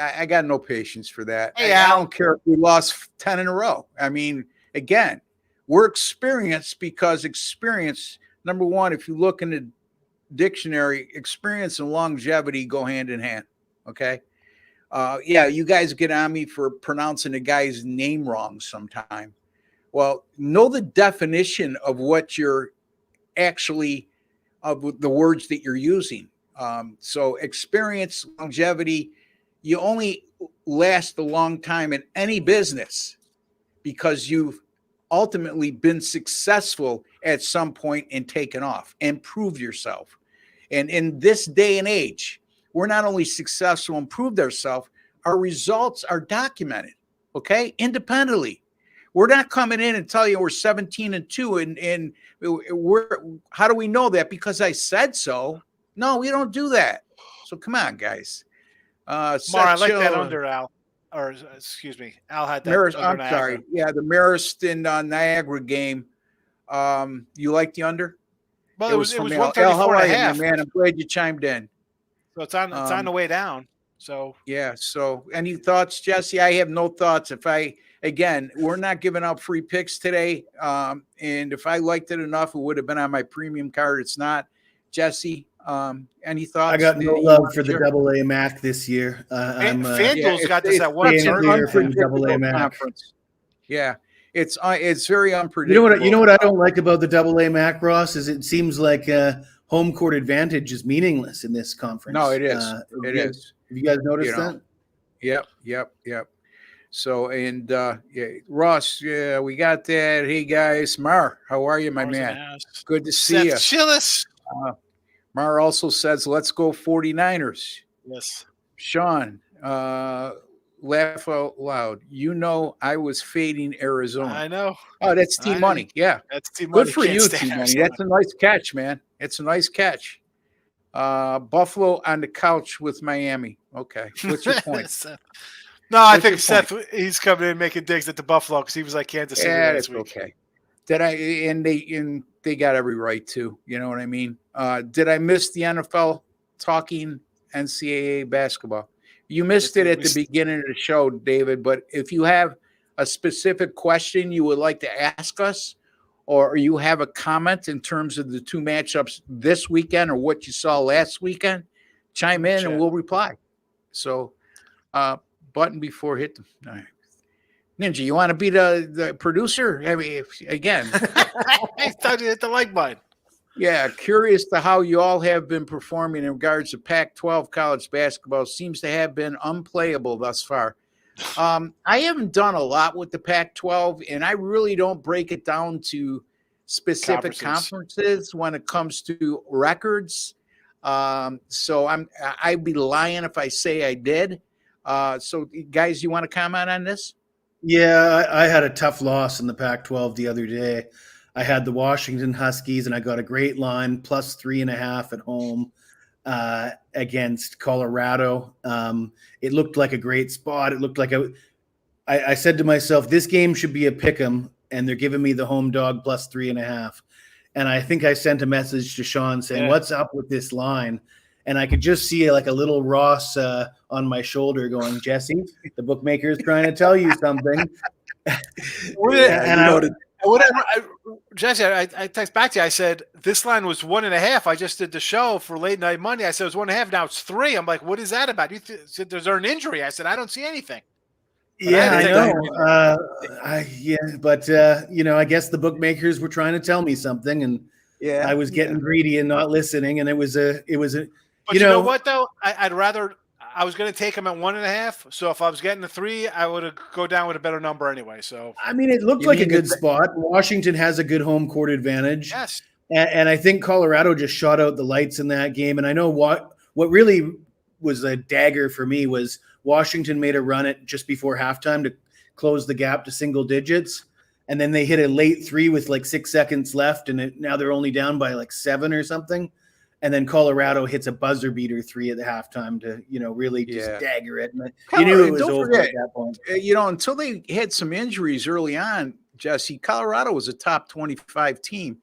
I got no patience for that. Hey, I don't care if we lost 10 in a row. I mean, again, we're experienced because experience, number one, if you look in the dictionary, experience and longevity go hand in hand. Okay. You guys get on me for pronouncing a guy's name wrong sometime. Well, know the definition of what you're actually, of the words that you're using. So experience, longevity, you only last a long time in any business because you've ultimately been successful at some point and taken off and proved yourself. And in this day and age, we're not only successful and proved ourselves, our results are documented, okay, independently. We're not coming in and telling you we're 17-2 and we're, how do we know that? Because I said so. No, we don't do that. So come on, guys. Mar, I like that under, Al. Or excuse me, Al had that. I'm sorry. Yeah, the Marist and Niagara game. You like the under? Well, it was 134.5. Man, I'm glad you chimed in. So it's on the way down. So yeah. So any thoughts, Jesse? I have no thoughts. Again, we're not giving out free picks today. And if I liked it enough, it would have been on my premium card. It's not. Jesse, any thoughts? I got no love for the AA MAC this year. FanDuel's got this at one AA MAC. Yeah, it's very unpredictable. You know what I don't like about the AA MAC, Ross, is it seems like home court advantage is meaningless in this conference. No, it is. It is. Have you guys noticed that? Yep. So, and Ross, yeah, we got that. Hey, guys. Mar, how are you, my man? Good to see you. Chillis. Mar also says, let's go 49ers. Yes. Sean, laugh out loud. You know, I was fading Arizona. I know. Oh, that's T Money. Yeah. That's T Good Money. for Can't you, stand T Money. Arizona. That's a nice catch, man. It's a nice catch. Buffalo on the couch with Miami. Okay. What's your point? No, I What's think your Seth, he's coming in making digs at the Buffalo because he was like Kansas City Yeah, last that's week. okay. And they got every right to, you know what I mean? Did I miss the NFL talking NCAA basketball? You missed it at the beginning of the show, David, but if you have a specific question you would like to ask us, or you have a comment in terms of the two matchups this weekend or what you saw last weekend, chime in and we'll reply. So, button before hit them. All right. Ninja, you want to be the producer? I mean, again, I thought you hit the like button. Yeah, curious to how you all have been performing in regards to Pac-12 college basketball. Seems to have been unplayable thus far. I haven't done a lot with the Pac-12, and I really don't break it down to specific conferences when it comes to records. So I'd be lying if I say I did. So, guys, you want to comment on this? Yeah, I had a tough loss in the Pac-12 the other day. I had the Washington Huskies, and I got a great line, plus 3.5 at home against Colorado. It looked like a great spot. It looked like I said to myself, this game should be a pick'em, and they're giving me the home dog plus 3.5. And I think I sent a message to Sean saying, what's up with this line? And I could just see like a little Ross on my shoulder going, Jesse, the bookmaker is trying to tell you something. Jesse, I text back to you. I said, this line was 1.5. I just did the show for late night Monday. I said it was 1.5. Now it's 3. I'm like, what is that about? You said there's an injury. I said, I don't see anything. But I know. But I guess the bookmakers were trying to tell me something, and I was getting greedy and not listening. And it was a. But you know what though? I'd rather. I was going to take him at 1.5. So if I was getting a 3, I would go down with a better number anyway. So I mean, it looked like a good spot. Washington has a good home court advantage. Yes, and I think Colorado just shot out the lights in that game. And I know what really was a dagger for me was Washington made a run at just before halftime to close the gap to single digits. And then they hit a late 3 with like 6 seconds left. And now they're only down by like 7 or something. And then Colorado hits a buzzer beater 3 at the halftime to, really just dagger it. And you knew it was over at that point. Until they had some injuries early on, Jesse, Colorado was a top 25 team.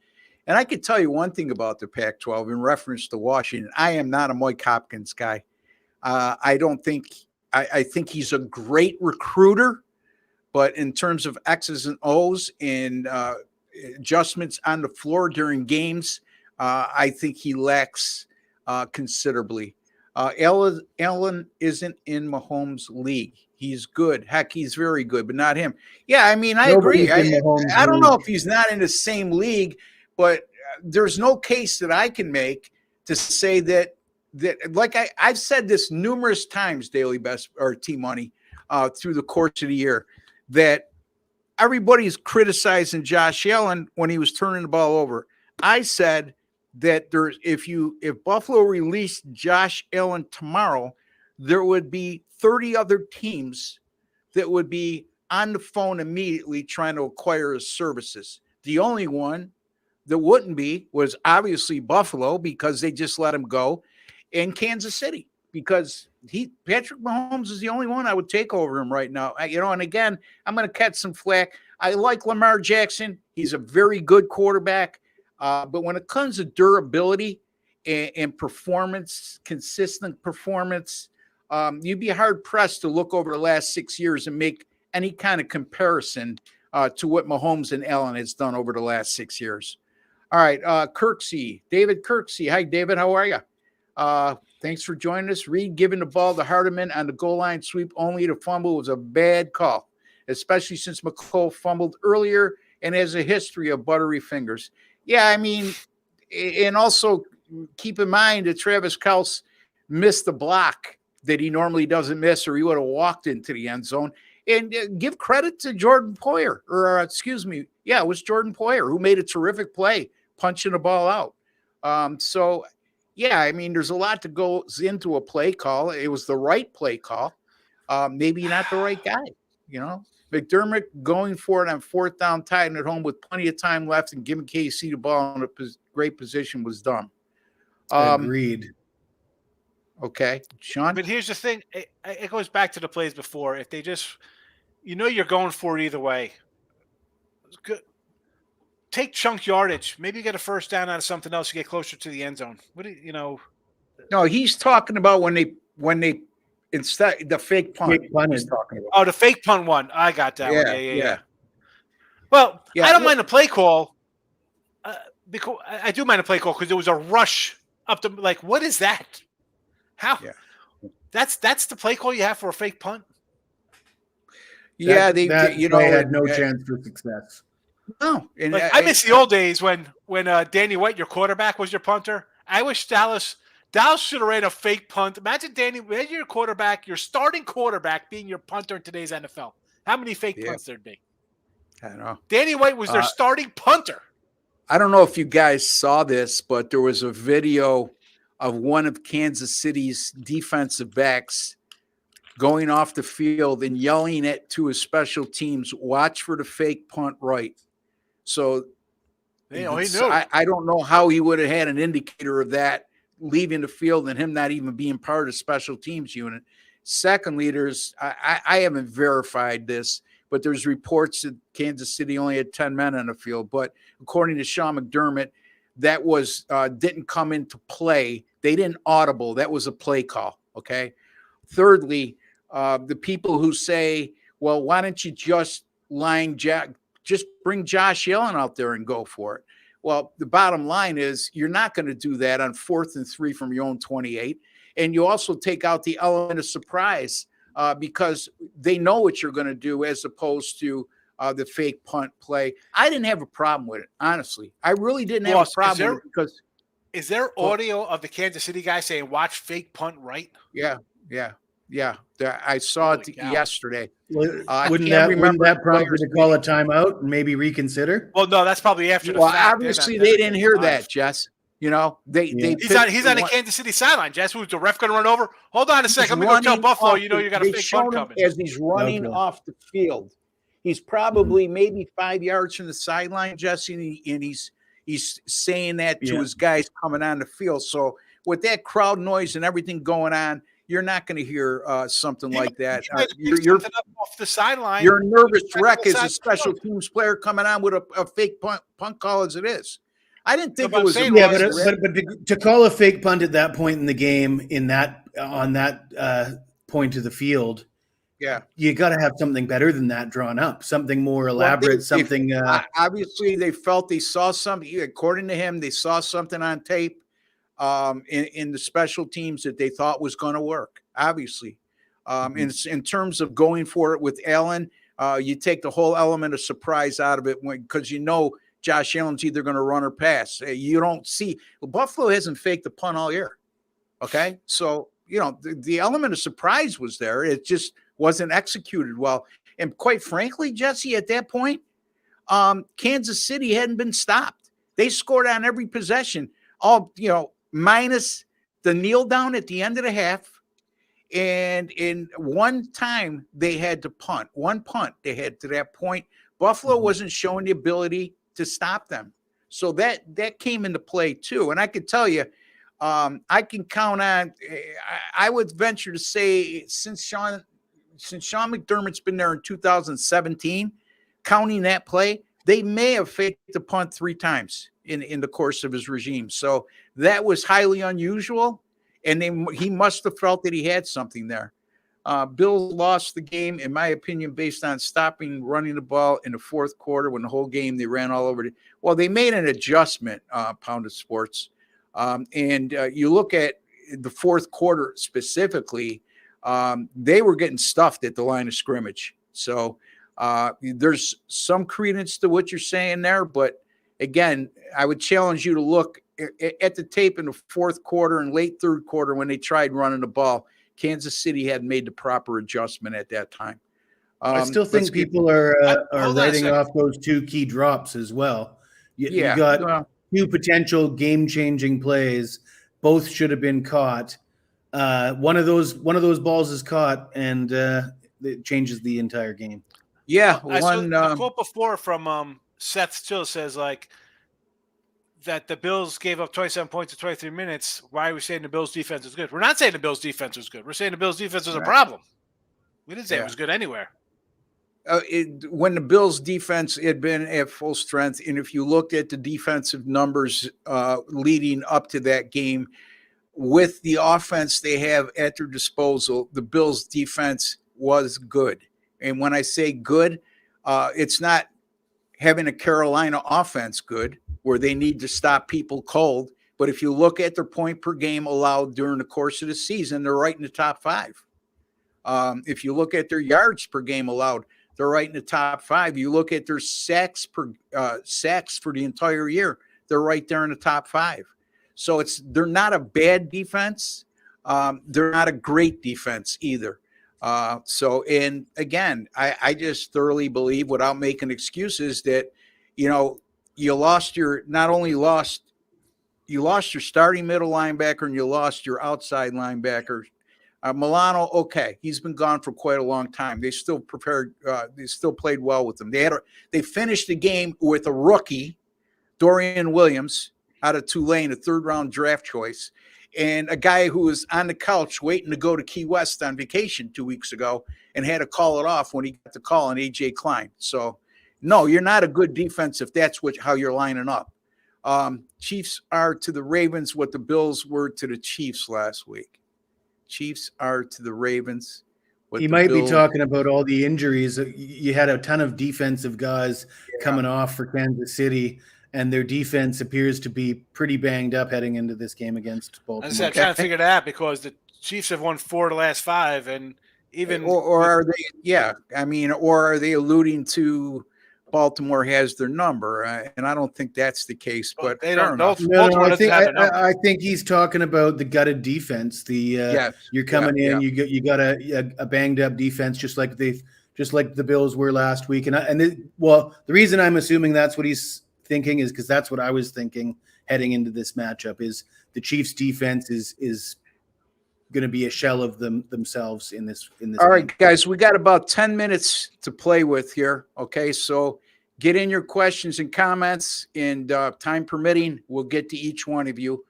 And I could tell you one thing about the Pac-12 in reference to Washington. I am not a Mike Hopkins guy. I think he's a great recruiter, but in terms of X's and O's and adjustments on the floor during games, I think he lacks considerably. Allen isn't in Mahomes' league. He's good. Heck, he's very good, but not him. Yeah, I mean, I agree. I don't know if he's not in the same league, but there's no case that I can make to say that like I've said this numerous times, Daily Best or T Money, through the course of the year, that everybody's criticizing Josh Allen when he was turning the ball over. I said that if Buffalo released Josh Allen tomorrow, there would be 30 other teams that would be on the phone immediately trying to acquire his services. The only one that wouldn't be was obviously Buffalo because they just let him go, and Kansas City because Patrick Mahomes is the only one I would take over him right now. And again, I'm going to catch some flack. I like Lamar Jackson. He's a very good quarterback. But when it comes to durability and performance, consistent performance, you'd be hard pressed to look over the last 6 years and make any kind of comparison to what Mahomes and Allen has done over the last 6 years. All right, Kirksey, David Kirksey. Hi, David. How are you? Thanks for joining us. Reed giving the ball to Hardiman on the goal line sweep only to fumble was a bad call, especially since McCole fumbled earlier and has a history of buttery fingers. Yeah, I mean, and also keep in mind that Travis Kelce missed the block that he normally doesn't miss, or he would have walked into the end zone. And give credit to Jordan Poyer, it was Jordan Poyer who made a terrific play, punching the ball out. So, yeah, I mean, there's a lot that goes into a play call. It was the right play call. maybe not the right guy. McDermott going for it on fourth down, tied at home with plenty of time left, and giving KC the ball in a great position was dumb. Agreed. Okay, Sean. But here's the thing: it goes back to the plays before. If they just, you're going for it either way. Good. Take chunk yardage. Maybe get a first down out of something else to get closer to the end zone. What do you know? No, he's talking about when they instead the fake punt. He's talking about. Oh, the fake punt one. I got that one. Yeah. Well, yeah, I don't mind the play call. Because I do mind the play call because there was a rush up to what is that? How? Yeah. That's the play call you have for a fake punt. Yeah, they had no chance for success. No, and I miss the old days when Danny White, your quarterback, was your punter. I wish Dallas should have ran a fake punt. Imagine your quarterback, your starting quarterback, being your punter in today's NFL. How many fake punts there'd be? I don't know. Danny White was their starting punter. I don't know if you guys saw this, but there was a video of one of Kansas City's defensive backs going off the field and yelling to his special teams, "Watch for the fake punt right." So he knew. I don't know how he would have had an indicator of that leaving the field and him not even being part of the special teams unit. Secondly, I haven't verified this, but there's reports that Kansas City only had 10 men on the field. But according to Sean McDermott, that was didn't come into play. They didn't audible. That was a play call. Okay. Thirdly, the people who say, well, why don't you just bring Josh Allen out there and go for it? Well, the bottom line is you're not going to do that on 4th and 3 from your own 28. And you also take out the element of surprise because they know what you're going to do as opposed to the fake punt play. I didn't have a problem with it, honestly. I really didn't have a problem with it because. Is there audio of the Kansas City guy saying, "Watch fake punt right"? Yeah. I saw it yesterday. Wouldn't that prompt you to call a timeout and maybe reconsider? Well, no, that's probably after the fact. Obviously, they didn't hear that, Jess. He's on the Kansas City sideline. Jess, who's the ref going to run over? Hold on a second. Let me go tell Buffalo. You got a fake punt coming. As he's running off the field, he's probably maybe 5 yards from the sideline, Jesse, and he's saying that to his guys coming on the field. So with that crowd noise and everything going on, you're not going to hear something like that. You're off the sideline. You're a nervous wreck as a special teams player coming on with a fake punt call as it is. I didn't think it was. But to call a fake punt at that point in the game, on that point of the field, you got to have something better than that drawn up, something more elaborate, something. Obviously, they felt they saw something. According to him, they saw something on tape. In the special teams that they thought was going to work, obviously. In terms of going for it with Allen, you take the whole element of surprise out of it because Josh Allen's either going to run or pass. You don't see Buffalo hasn't faked the punt all year. Okay. So, the element of surprise was there. It just wasn't executed well. And quite frankly, Jesse, at that point, Kansas City hadn't been stopped. They scored on every possession. Minus the kneel down at the end of the half. And in one time they had to punt. One punt they had to that point. Buffalo wasn't showing the ability to stop them. So that came into play too. And I could tell you, I can count on, I would venture to say since Sean McDermott's been there in 2017, counting that play, they may have faked the punt 3 times in the course of his regime. So that was highly unusual, and he must have felt that he had something there. Bill lost the game, in my opinion, based on stopping running the ball in the fourth quarter when the whole game they ran all over. They made an adjustment, Pounded Sports. And you look at the fourth quarter specifically, they were getting stuffed at the line of scrimmage. So there's some credence to what you're saying there, but again, I would challenge you to look at the tape in the fourth quarter and late third quarter when they tried running the ball. Kansas City had made the proper adjustment at that time. I still think people are writing off those 2 key drops as well. You got 2 potential game-changing plays. Both should have been caught. One of those balls is caught, and it changes the entire game. Yeah, I saw a quote before from Seth still says like that the Bills gave up 27 points in 23 minutes. Why are we saying the Bills defense is good? We're not saying the Bills defense was good. We're saying the Bills defense was a problem. We didn't say it was good anywhere. When the Bills defense had been at full strength, and if you looked at the defensive numbers leading up to that game, with the offense they have at their disposal, the Bills defense was good. And when I say good, it's not having a Carolina offense good, where they need to stop people cold. But if you look at their point per game allowed during the course of the season, they're right in the top 5. If you look at their yards per game allowed, they're right in the top 5. You look at their sacks for the entire year, they're right there in the top 5. So they're not a bad defense. They're not a great defense either. And again, I just thoroughly believe, without making excuses, that, you lost your starting middle linebacker and you lost your outside linebacker. Milano, okay, he's been gone for quite a long time. They still they still played well with him. They finished the game with a rookie, Dorian Williams, out of Tulane, a 3rd-round draft choice, and a guy who was on the couch waiting to go to Key West on vacation 2 weeks ago and had to call it off when he got the call on A.J. Klein. So, no, you're not a good defense if that's how you're lining up. Chiefs are to the Ravens what the Bills were to the Chiefs last week. Chiefs are to the Ravens. You might be talking about all the injuries. You had a ton of defensive guys coming off for Kansas City, and their defense appears to be pretty banged up heading into this game against Baltimore. I said, I'm trying to figure that out, because the Chiefs have won 4 of the last 5, and even or are they? Yeah, I mean, or are they alluding to Baltimore has their number? And I don't think that's the case. But they don't. No, I think he's talking about the gutted defense. You're coming in, you got a banged up defense, just like the Bills were last week. The reason I'm assuming that's what he's thinking is because that's what I was thinking heading into this matchup. Is the Chiefs' defense is going to be a shell of themselves in this. All right, guys, we got about 10 minutes to play with here. Okay, so get in your questions and comments, and time permitting, we'll get to each one of you.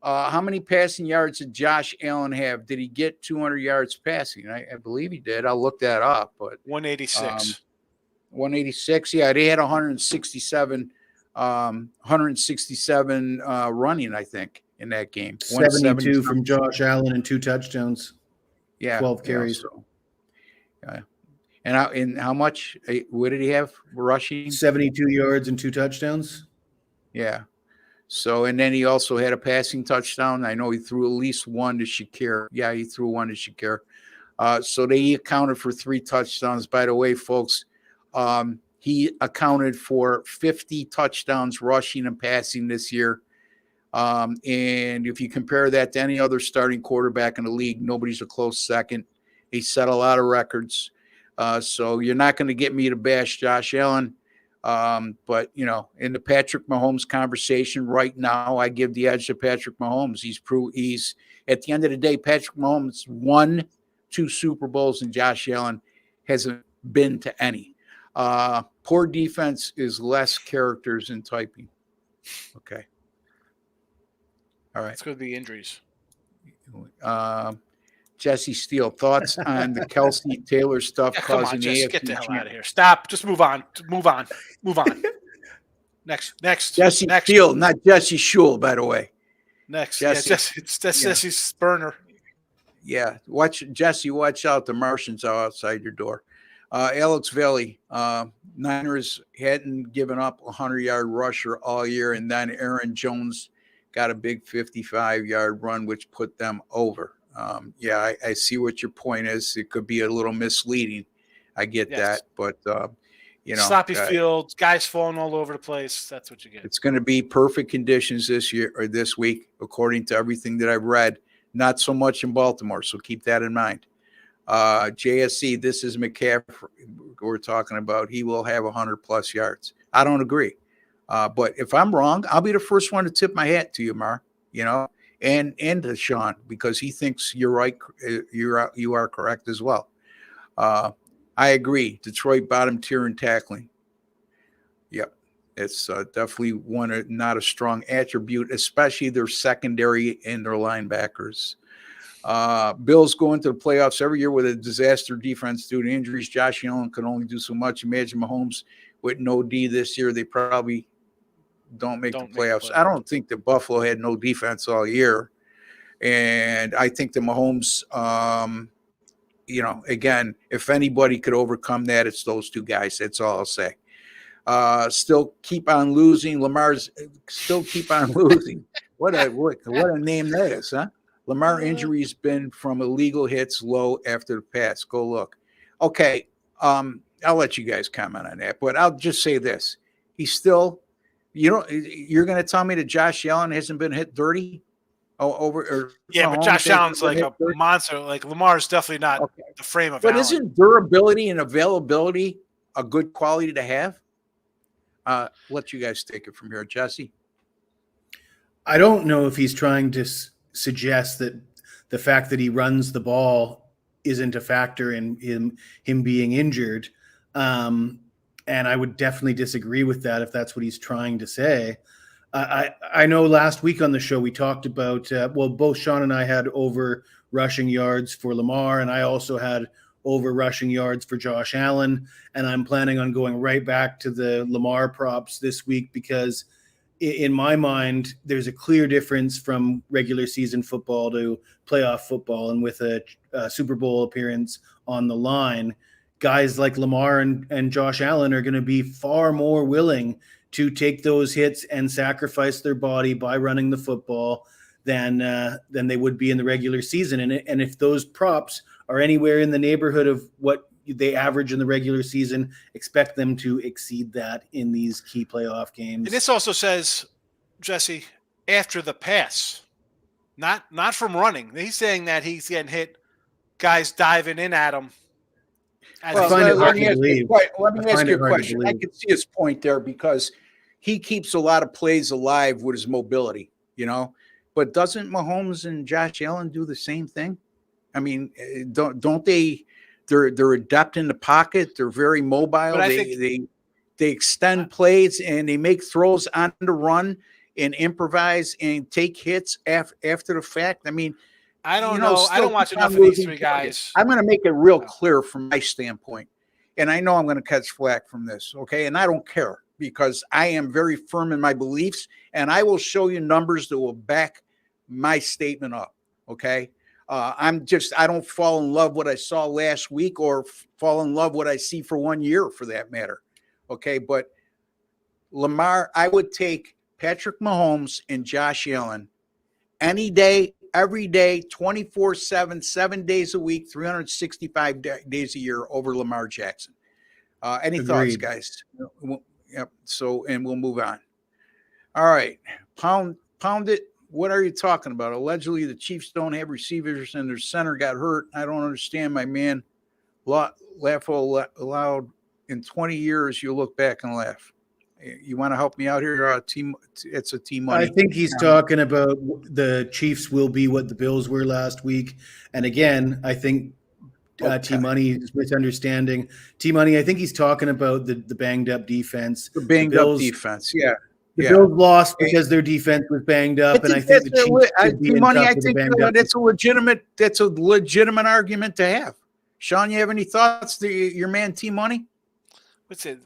How many passing yards did Josh Allen have? Did he get 200 yards passing? I believe he did. I'll look that up. But 186. 186. Yeah, they had 167 running, I think, in that game. 72 from Josh Allen and 2 touchdowns. Yeah, 12 carries. Yeah. And how much? What did he have rushing? 72 yards and 2 touchdowns. Yeah. So, and then he also had a passing touchdown. I know he threw at least one to Shakir. Yeah, he threw one to Shakir. So they accounted for 3 touchdowns. By the way, folks, he accounted for 50 touchdowns rushing and passing this year. And if you compare that to any other starting quarterback in the league, nobody's a close second. He set a lot of records. So you're not going to get me to bash Josh Allen. But, in the Patrick Mahomes conversation right now, I give the edge to Patrick Mahomes. He's at the end of the day, Patrick Mahomes won 2 Super Bowls, and Josh Allen hasn't been to any. Poor defense is less characters and typing. Okay. All right. Let's go to the injuries. Jesse Steele, thoughts on the Kelsey Taylor stuff causing AFC? Get the hell out of here. Stop. Just move on. Move on. Next. Jesse Steele, not Jesse Schule, by the way. Next. It's Jesse's burner. Yeah. Watch out. The Martians are outside your door. Alex Valley, Niners hadn't given up a 100-yard rusher all year, and then Aaron Jones got a big 55-yard run, which put them over. I see what your point is. It could be a little misleading. I get that, but sloppy fields, guys falling all over the place. That's what you get. It's going to be perfect conditions this year or this week, according to everything that I've read. Not so much in Baltimore, so keep that in mind. JSC, this is McCaffrey we're talking about. He will have 100+ yards. I don't agree. But if I'm wrong, I'll be the first one to tip my hat to you, Mar. and to Sean, because he thinks you're right. You are correct as well. I agree. Detroit bottom tier in tackling. Yep. It's definitely not a strong attribute, especially their secondary and their linebackers. Bills go into the playoffs every year with a disaster defense due to injuries. Josh Allen can only do so much. Imagine Mahomes with no D this year. They probably don't make the playoffs. I don't think that Buffalo had no defense all year. And I think that Mahomes, again, if anybody could overcome that, it's those two guys. That's all I'll say. Still keep on losing. Lamar's still keep on losing. What a name that is, huh? Lamar injury's been from illegal hits low after the pass. Go look. Okay, I'll let you guys comment on that, but I'll just say this: he's still. You're going to tell me that Josh Allen hasn't been hit dirty? But Josh Allen's like a monster. Like Lamar's definitely not the frame of. But Allen. Isn't durability and availability a good quality to have? Let you guys take it from here, Jesse. I don't know if he's trying to suggest that the fact that he runs the ball isn't a factor in him being injured. And I would definitely disagree with that if that's what he's trying to say. I know last week on the show we talked about, both Sean and I had over rushing yards for Lamar, and I also had over rushing yards for Josh Allen. And I'm planning on going right back to the Lamar props this week because in my mind, there's a clear difference from regular season football to playoff football. And with a Super Bowl appearance on the line, guys like Lamar and Josh Allen are going to be far more willing to take those hits and sacrifice their body by running the football than they would be in the regular season. And if those props are anywhere in the neighborhood of what they average in the regular season, expect them to exceed that in these key playoff games. And this also says, Jesse, after the pass, not from running. He's saying that he's getting hit, guys diving in at him. Let me ask you a question. I can see his point there because he keeps a lot of plays alive with his mobility, But doesn't Mahomes and Josh Allen do the same thing? I mean, don't they? They're adept in the pocket. They're very mobile. They extend plays and they make throws on the run and improvise and take hits after the fact. I mean, I don't know. I don't watch enough of these three guys. I'm going to make it real clear from my standpoint, and I know I'm going to catch flack from this, okay? And I don't care because I am very firm in my beliefs, and I will show you numbers that will back my statement up, okay? I don't fall in love what I saw last week or fall in love what I see for 1 year for that matter. Okay. But Lamar, I would take Patrick Mahomes and Josh Allen any day, every day, 24/7, 7 days a week, 365 days a year over Lamar Jackson. Any thoughts, guys? Yep. So, and we'll move on. All right. Pound it. What are you talking about? Allegedly, the Chiefs don't have receivers and their center got hurt. I don't understand, my man. Laugh aloud. In 20 years, you'll look back and laugh. You want to help me out here? It's a team money. I think he's talking about the Chiefs will be what the Bills were last week. And again, I think T-Money is misunderstanding. T-Money, I think he's talking about the banged up defense. The banged up defense, yeah. The Bills lost because their defense was banged up, and I think the Chiefs should be that's a legitimate argument to have. Sean, you have any thoughts to your man T-Money? What's it?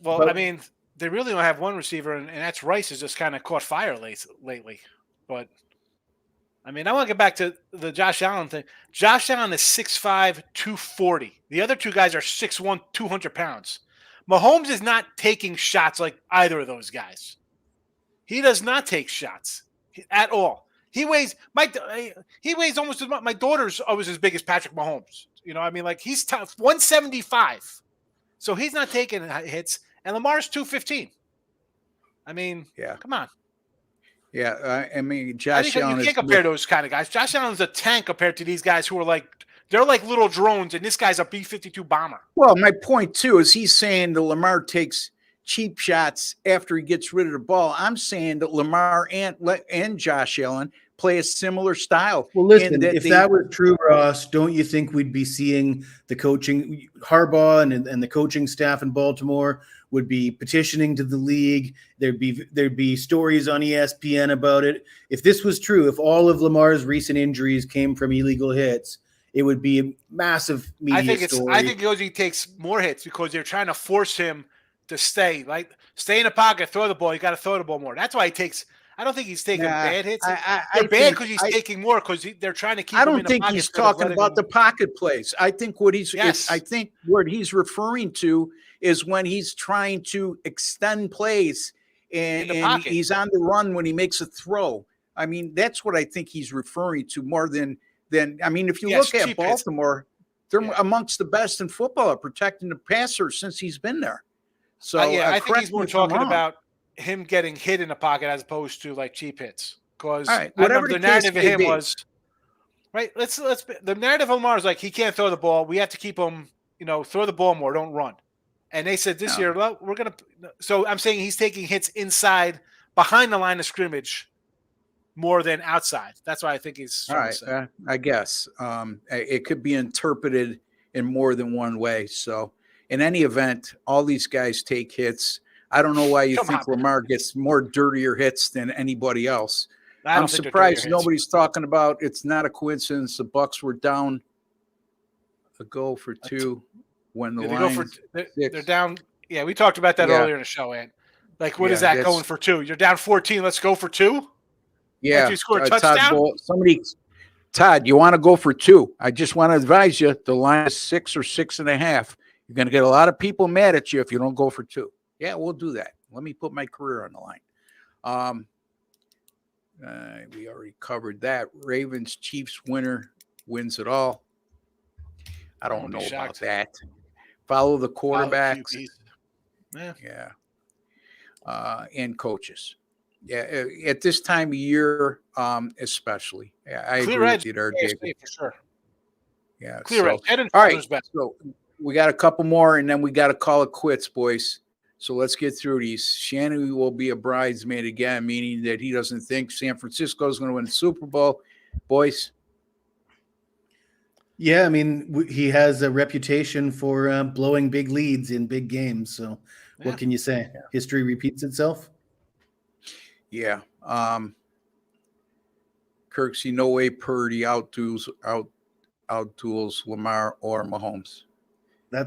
Well, I mean, they really don't have one receiver, and that's Rice has just kind of caught fire lately. But I mean, I want to get back to the Josh Allen thing. Josh Allen is 6'5", 240. The other two guys are 6'1", 200 pounds. Mahomes is not taking shots like either of those guys. He does not take shots at all. He weighs almost as much. My daughter's always as big as Patrick Mahomes. I mean, like he's 175. So he's not taking hits. And Lamar's 215. I mean, come on. Yeah, I mean, Josh Allen. You can't compare those kind of guys. Josh Allen's a tank compared to these guys who are they're like little drones, and this guy's a B-52 bomber. Well, my point, too, is he's saying that Lamar takes cheap shots after he gets rid of the ball. I'm saying that Lamar and Josh Allen play a similar style. Well, listen, And if that was true, Ross, don't you think we'd be seeing the coaching, Harbaugh and the coaching staff in Baltimore would be petitioning to the league? There'd be stories on ESPN about it. If this was true, if all of Lamar's recent injuries came from illegal hits, it would be a massive media story. I think he takes more hits because they're trying to force him to stay in the pocket, throw the ball. You got to throw the ball more. That's why he takes. I don't think he's taking bad hits. They're bad because he's taking more because they're trying to keep. I him don't in the think pocket he's talking about the pocket plays. I think what he's referring to is when he's trying to extend plays and he's on the run when he makes a throw. I mean, that's what I think he's referring to more than I mean, if you look at Baltimore, they're amongst the best in football at protecting the passer since he's been there. So I think he's more talking about him getting hit in the pocket as opposed to like cheap hits. Because whatever the narrative of him was, right? The narrative of Lamar is like he can't throw the ball. We have to keep him, throw the ball more, don't run. And they said this year, well, we're gonna. So I'm saying he's taking hits inside, behind the line of scrimmage, more than outside. That's why I think he's. All right, I guess it could be interpreted in more than one way. So in any event, all these guys take hits. I don't know why you think Lamar gets more dirtier hits than anybody else. I'm surprised nobody's talking about. It's not a coincidence. The Bucs were down a goal for 2 when the Lions. They're down. Yeah, we talked about that earlier in the show, Ant. Like, what is that going for 2? You're down 14. Let's go for 2. Yeah, after you score a touchdown. Todd, you want to go for 2? I just want to advise you. The line is 6 or 6.5. You're going to get a lot of people mad at you if you don't go for 2. Yeah, we'll do that. Let me put my career on the line. We already covered that. Ravens, Chiefs winner wins it all. I don't know about that. Follow the quarterbacks. Yeah. And coaches. Yeah, at this time of year, especially. Yeah, I agree with you there, David. For sure. Yeah. Clear edge. All right. So we got a couple more, and then we got to call it quits, boys. So let's get through these. Shannon will be a bridesmaid again, meaning that he doesn't think San Francisco is going to win the Super Bowl. Boys? Yeah, I mean, he has a reputation for blowing big leads in big games. So what can you say? Yeah. History repeats itself? Yeah. Kirksey, no way Purdy outduels Lamar or Mahomes. I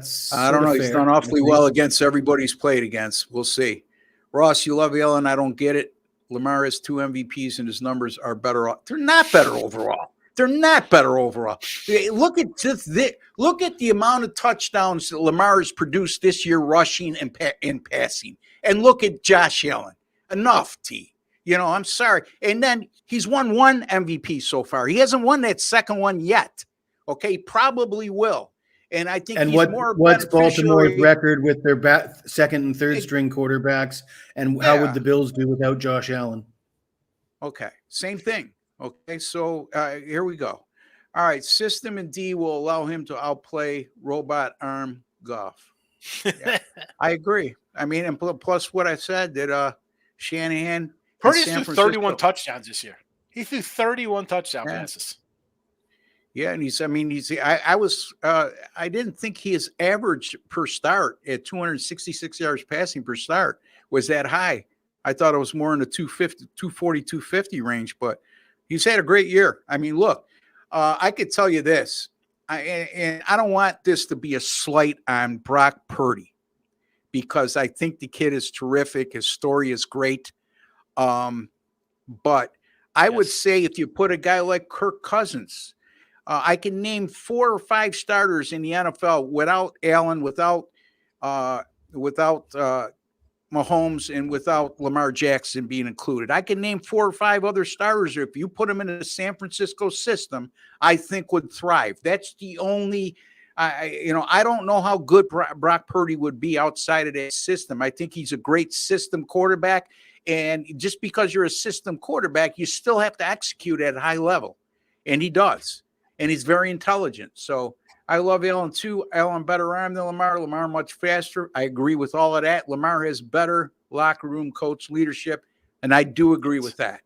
don't know. He's done awfully well against everybody he's played against. We'll see. Ross, you love Allen. I don't get it. Lamar has 2 MVPs and his numbers are better. They're not better overall. Look at the amount of touchdowns that Lamar has produced this year, rushing and passing. And look at Josh Allen. Enough, T. I'm sorry. And then he's won 1 MVP so far. He hasn't won that second one yet. Okay, probably will. And I think what's Baltimore's record with their second and third string quarterbacks, and how would the Bills do without Josh Allen? Okay, same thing. Okay, so here we go. All right, system and D will allow him to outplay robot arm Goff. Yeah, I agree. I mean, and plus what I said that Shanahan. Purdy threw 31 touchdowns this year. He threw 31 touchdown passes. Yeah, and I didn't think his average per start at 266 yards passing per start was that high. I thought it was more in the 240, 250 range, but he's had a great year. I mean, look, I could tell you this, and I don't want this to be a slight on Brock Purdy because I think the kid is terrific. His story is great. But I would say if you put a guy like Kirk Cousins, I can name 4 or 5 starters in the NFL without Allen, without Mahomes, and without Lamar Jackson being included. I can name 4 or 5 other starters if you put them in the San Francisco system, I think would thrive. That's the only, I don't know how good Brock Purdy would be outside of that system. I think he's a great system quarterback. And just because you're a system quarterback, you still have to execute at a high level. And he does. And he's very intelligent. So I love Allen too. Allen better arm than Lamar. Lamar much faster. I agree with all of that. Lamar has better locker room coach leadership. And I do agree with that.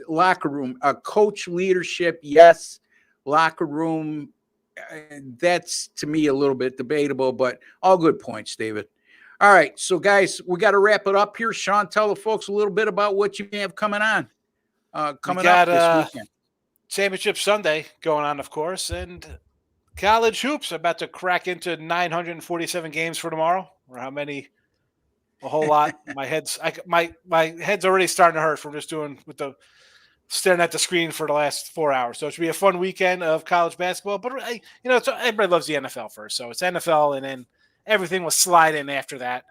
Locker room, coach leadership, yes. Locker room, that's to me a little bit debatable, but all good points, David. All right, so guys, we got to wrap it up here. Sean, tell the folks a little bit about what you have coming on, coming up this weekend. Championship Sunday going on, of course, and college hoops about to crack into 947 games for tomorrow, or how many? A whole lot. My head's already starting to hurt from just staring at the screen for the last 4 hours. So it should be a fun weekend of college basketball. But everybody loves the NFL first, so it's NFL, and then everything will slide in after that.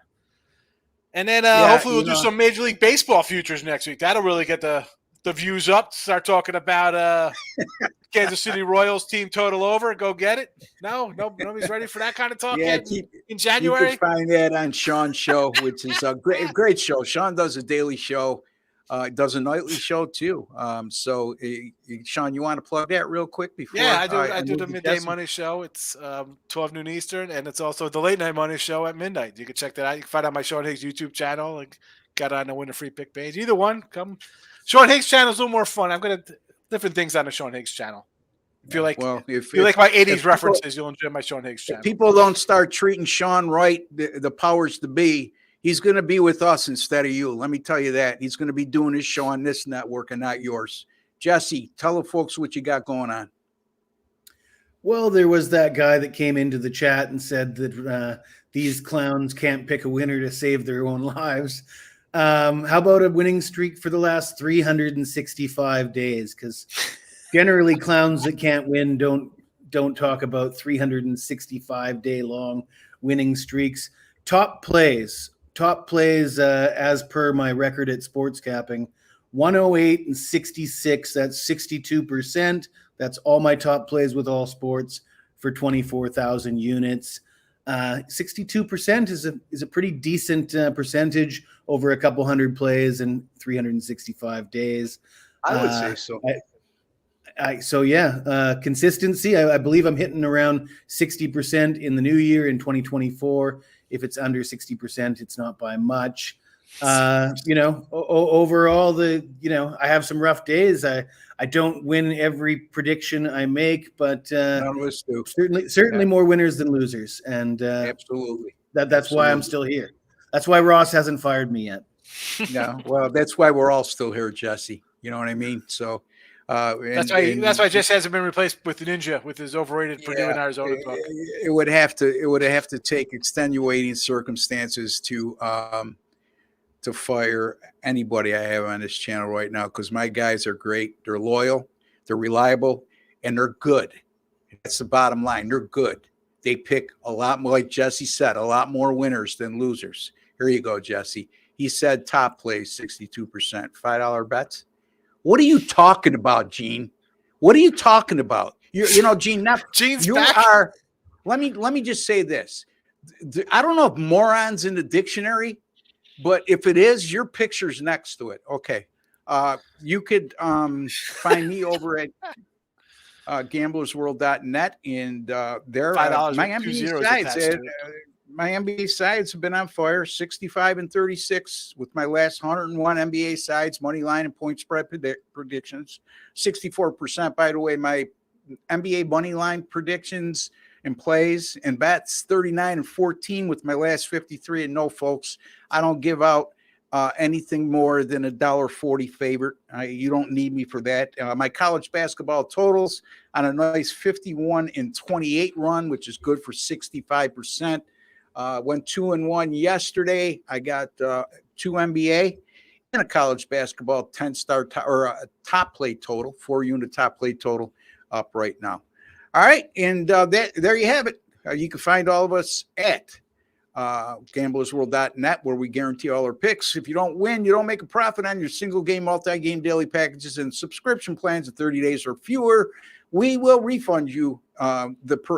And then hopefully we'll do some Major League Baseball futures next week. That'll really get the views up. Start talking about Kansas City Royals team total over. Go get it. Nobody's ready for that kind of talk yet in January. You can find that on Sean's show, which is a great show. Sean does a daily show, does a nightly show too. So, Sean, you want to plug that real quick before? Yeah, I do the midday money show. It's 12 noon Eastern, and it's also the late night money show at midnight. You can check that out. You can find it on my Sean Higgs YouTube channel. Like, got on the Win a Free Pick page. Either one, come. Sean Higgs channel is a little more fun. I'm going to different things on the Sean Higgs channel. If you like, if you like my 80s references, you'll enjoy my Sean Higgs channel. If people don't start treating Sean right, the powers to be, he's going to be with us instead of you. Let me tell you that. He's going to be doing his show on this network and not yours. Jesse, tell the folks what you got going on. Well, there was that guy that came into the chat and said that these clowns can't pick a winner to save their own lives. How about a winning streak for the last 365 days? Because generally clowns that can't win don't talk about 365-day long winning streaks. Top plays as per my record at Sports Capping, 108 and 66. That's 62%. That's all my top plays with all sports for 24,000 units. 62% is a pretty decent percentage over a couple hundred plays and 365 days. I would say so. Consistency. I believe I'm hitting around 60% in the new year in 2024. If it's under 60%, it's not by much. Overall, I have some rough days. I don't win every prediction I make, but none of us do. Certainly more winners than losers, and absolutely. That's why I'm still here. That's why Ross hasn't fired me yet. No, well, that's why we're all still here, Jesse. You know what I mean? So that's why Jesse hasn't been replaced with the Ninja with his overrated Purdue and Arizona book. It would have to take extenuating circumstances to fire anybody I have on this channel right now, because my guys are great. They're loyal, they're reliable, and they're good. That's the bottom line. They're good. They pick a lot more, like Jesse said, a lot more winners than losers. Here you go, Jesse. He said top plays 62%, $5 bets. What are you talking about, Gene? What are you talking about? Gene. Gene's you back. are. Let me just say this. I don't know if morons in the dictionary, but if it is, your picture's next to it. Okay. You could find me over at gamblersworld.net, and there my NBA sides. My NBA sides have been on fire, 65 and 36 with my last 101 NBA sides, money line and point spread predictions. 64%, by the way, my NBA money line predictions and plays and bets, 39 and 14 with my last 53. And no, folks, I don't give out anything more than $1.40 favorite. You don't need me for that. My college basketball totals on a nice 51 and 28 run, which is good for 65%. Went 2-1 yesterday. I got 2 NBA and a college basketball 10-star top play total, 4-unit top play total up right now. All right, and there you have it. You can find all of us at gamblersworld.net, where we guarantee all our picks. If you don't win, you don't make a profit on your single game, multi-game daily packages and subscription plans of 30 days or fewer, we will refund you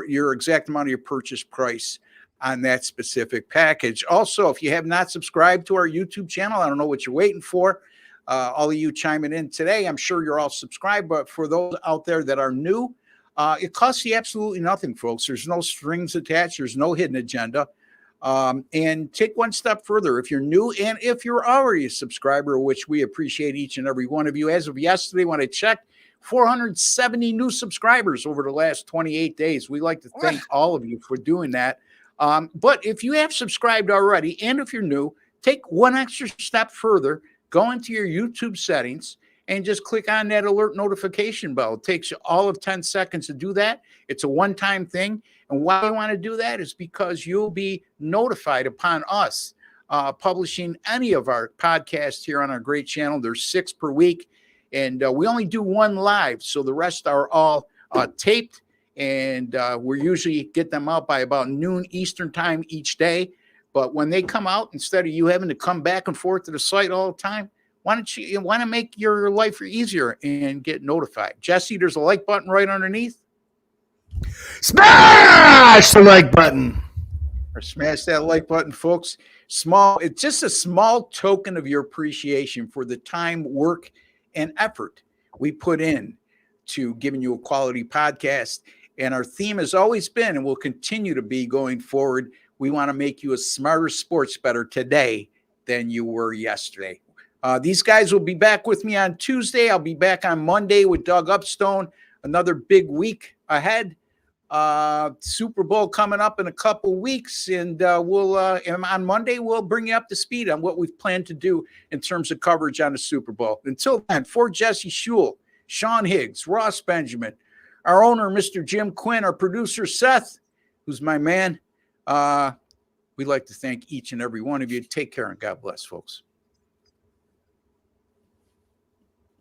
your exact amount of your purchase price on that specific package. Also, if you have not subscribed to our YouTube channel, I don't know what you're waiting for. All of you chiming in today, I'm sure you're all subscribed, but for those out there that are new, it costs you absolutely nothing, folks. There's no strings attached. There's no hidden agenda. And take one step further. If you're new and if you're already a subscriber, which we appreciate each and every one of you. As of yesterday, when I checked, 470 new subscribers over the last 28 days. We like to thank all of you for doing that. But if you have subscribed already, and if you're new, take one extra step further, go into your YouTube settings and just click on that alert notification bell. It takes you all of 10 seconds to do that. It's a one-time thing. And why I want to do that is because you'll be notified upon us publishing any of our podcasts here on our great channel. There's 6 per week. And we only do 1 live, so the rest are all taped, and we usually get them out by about noon Eastern time each day. But when they come out, instead of you having to come back and forth to the site all the time, why don't you want to make your life easier and get notified? Jesse, there's a like button right underneath. Smash the like button. Or smash that like button, folks. It's just a small token of your appreciation for the time, work, and effort we put in to giving you a quality podcast. And our theme has always been and will continue to be going forward. We want to make you a smarter sports bettor today than you were yesterday. These guys will be back with me on Tuesday. I'll be back on Monday with Doug Upstone. Another big week ahead. Super Bowl coming up in a couple weeks, and on Monday we'll bring you up to speed on what we've planned to do in terms of coverage on the Super Bowl. Until then, for Jesse Schule, Sean Higgs, Ross Benjamin, our owner, Mr. Jim Quinn, our producer, Seth, who's my man, we'd like to thank each and every one of you. Take care and God bless, folks.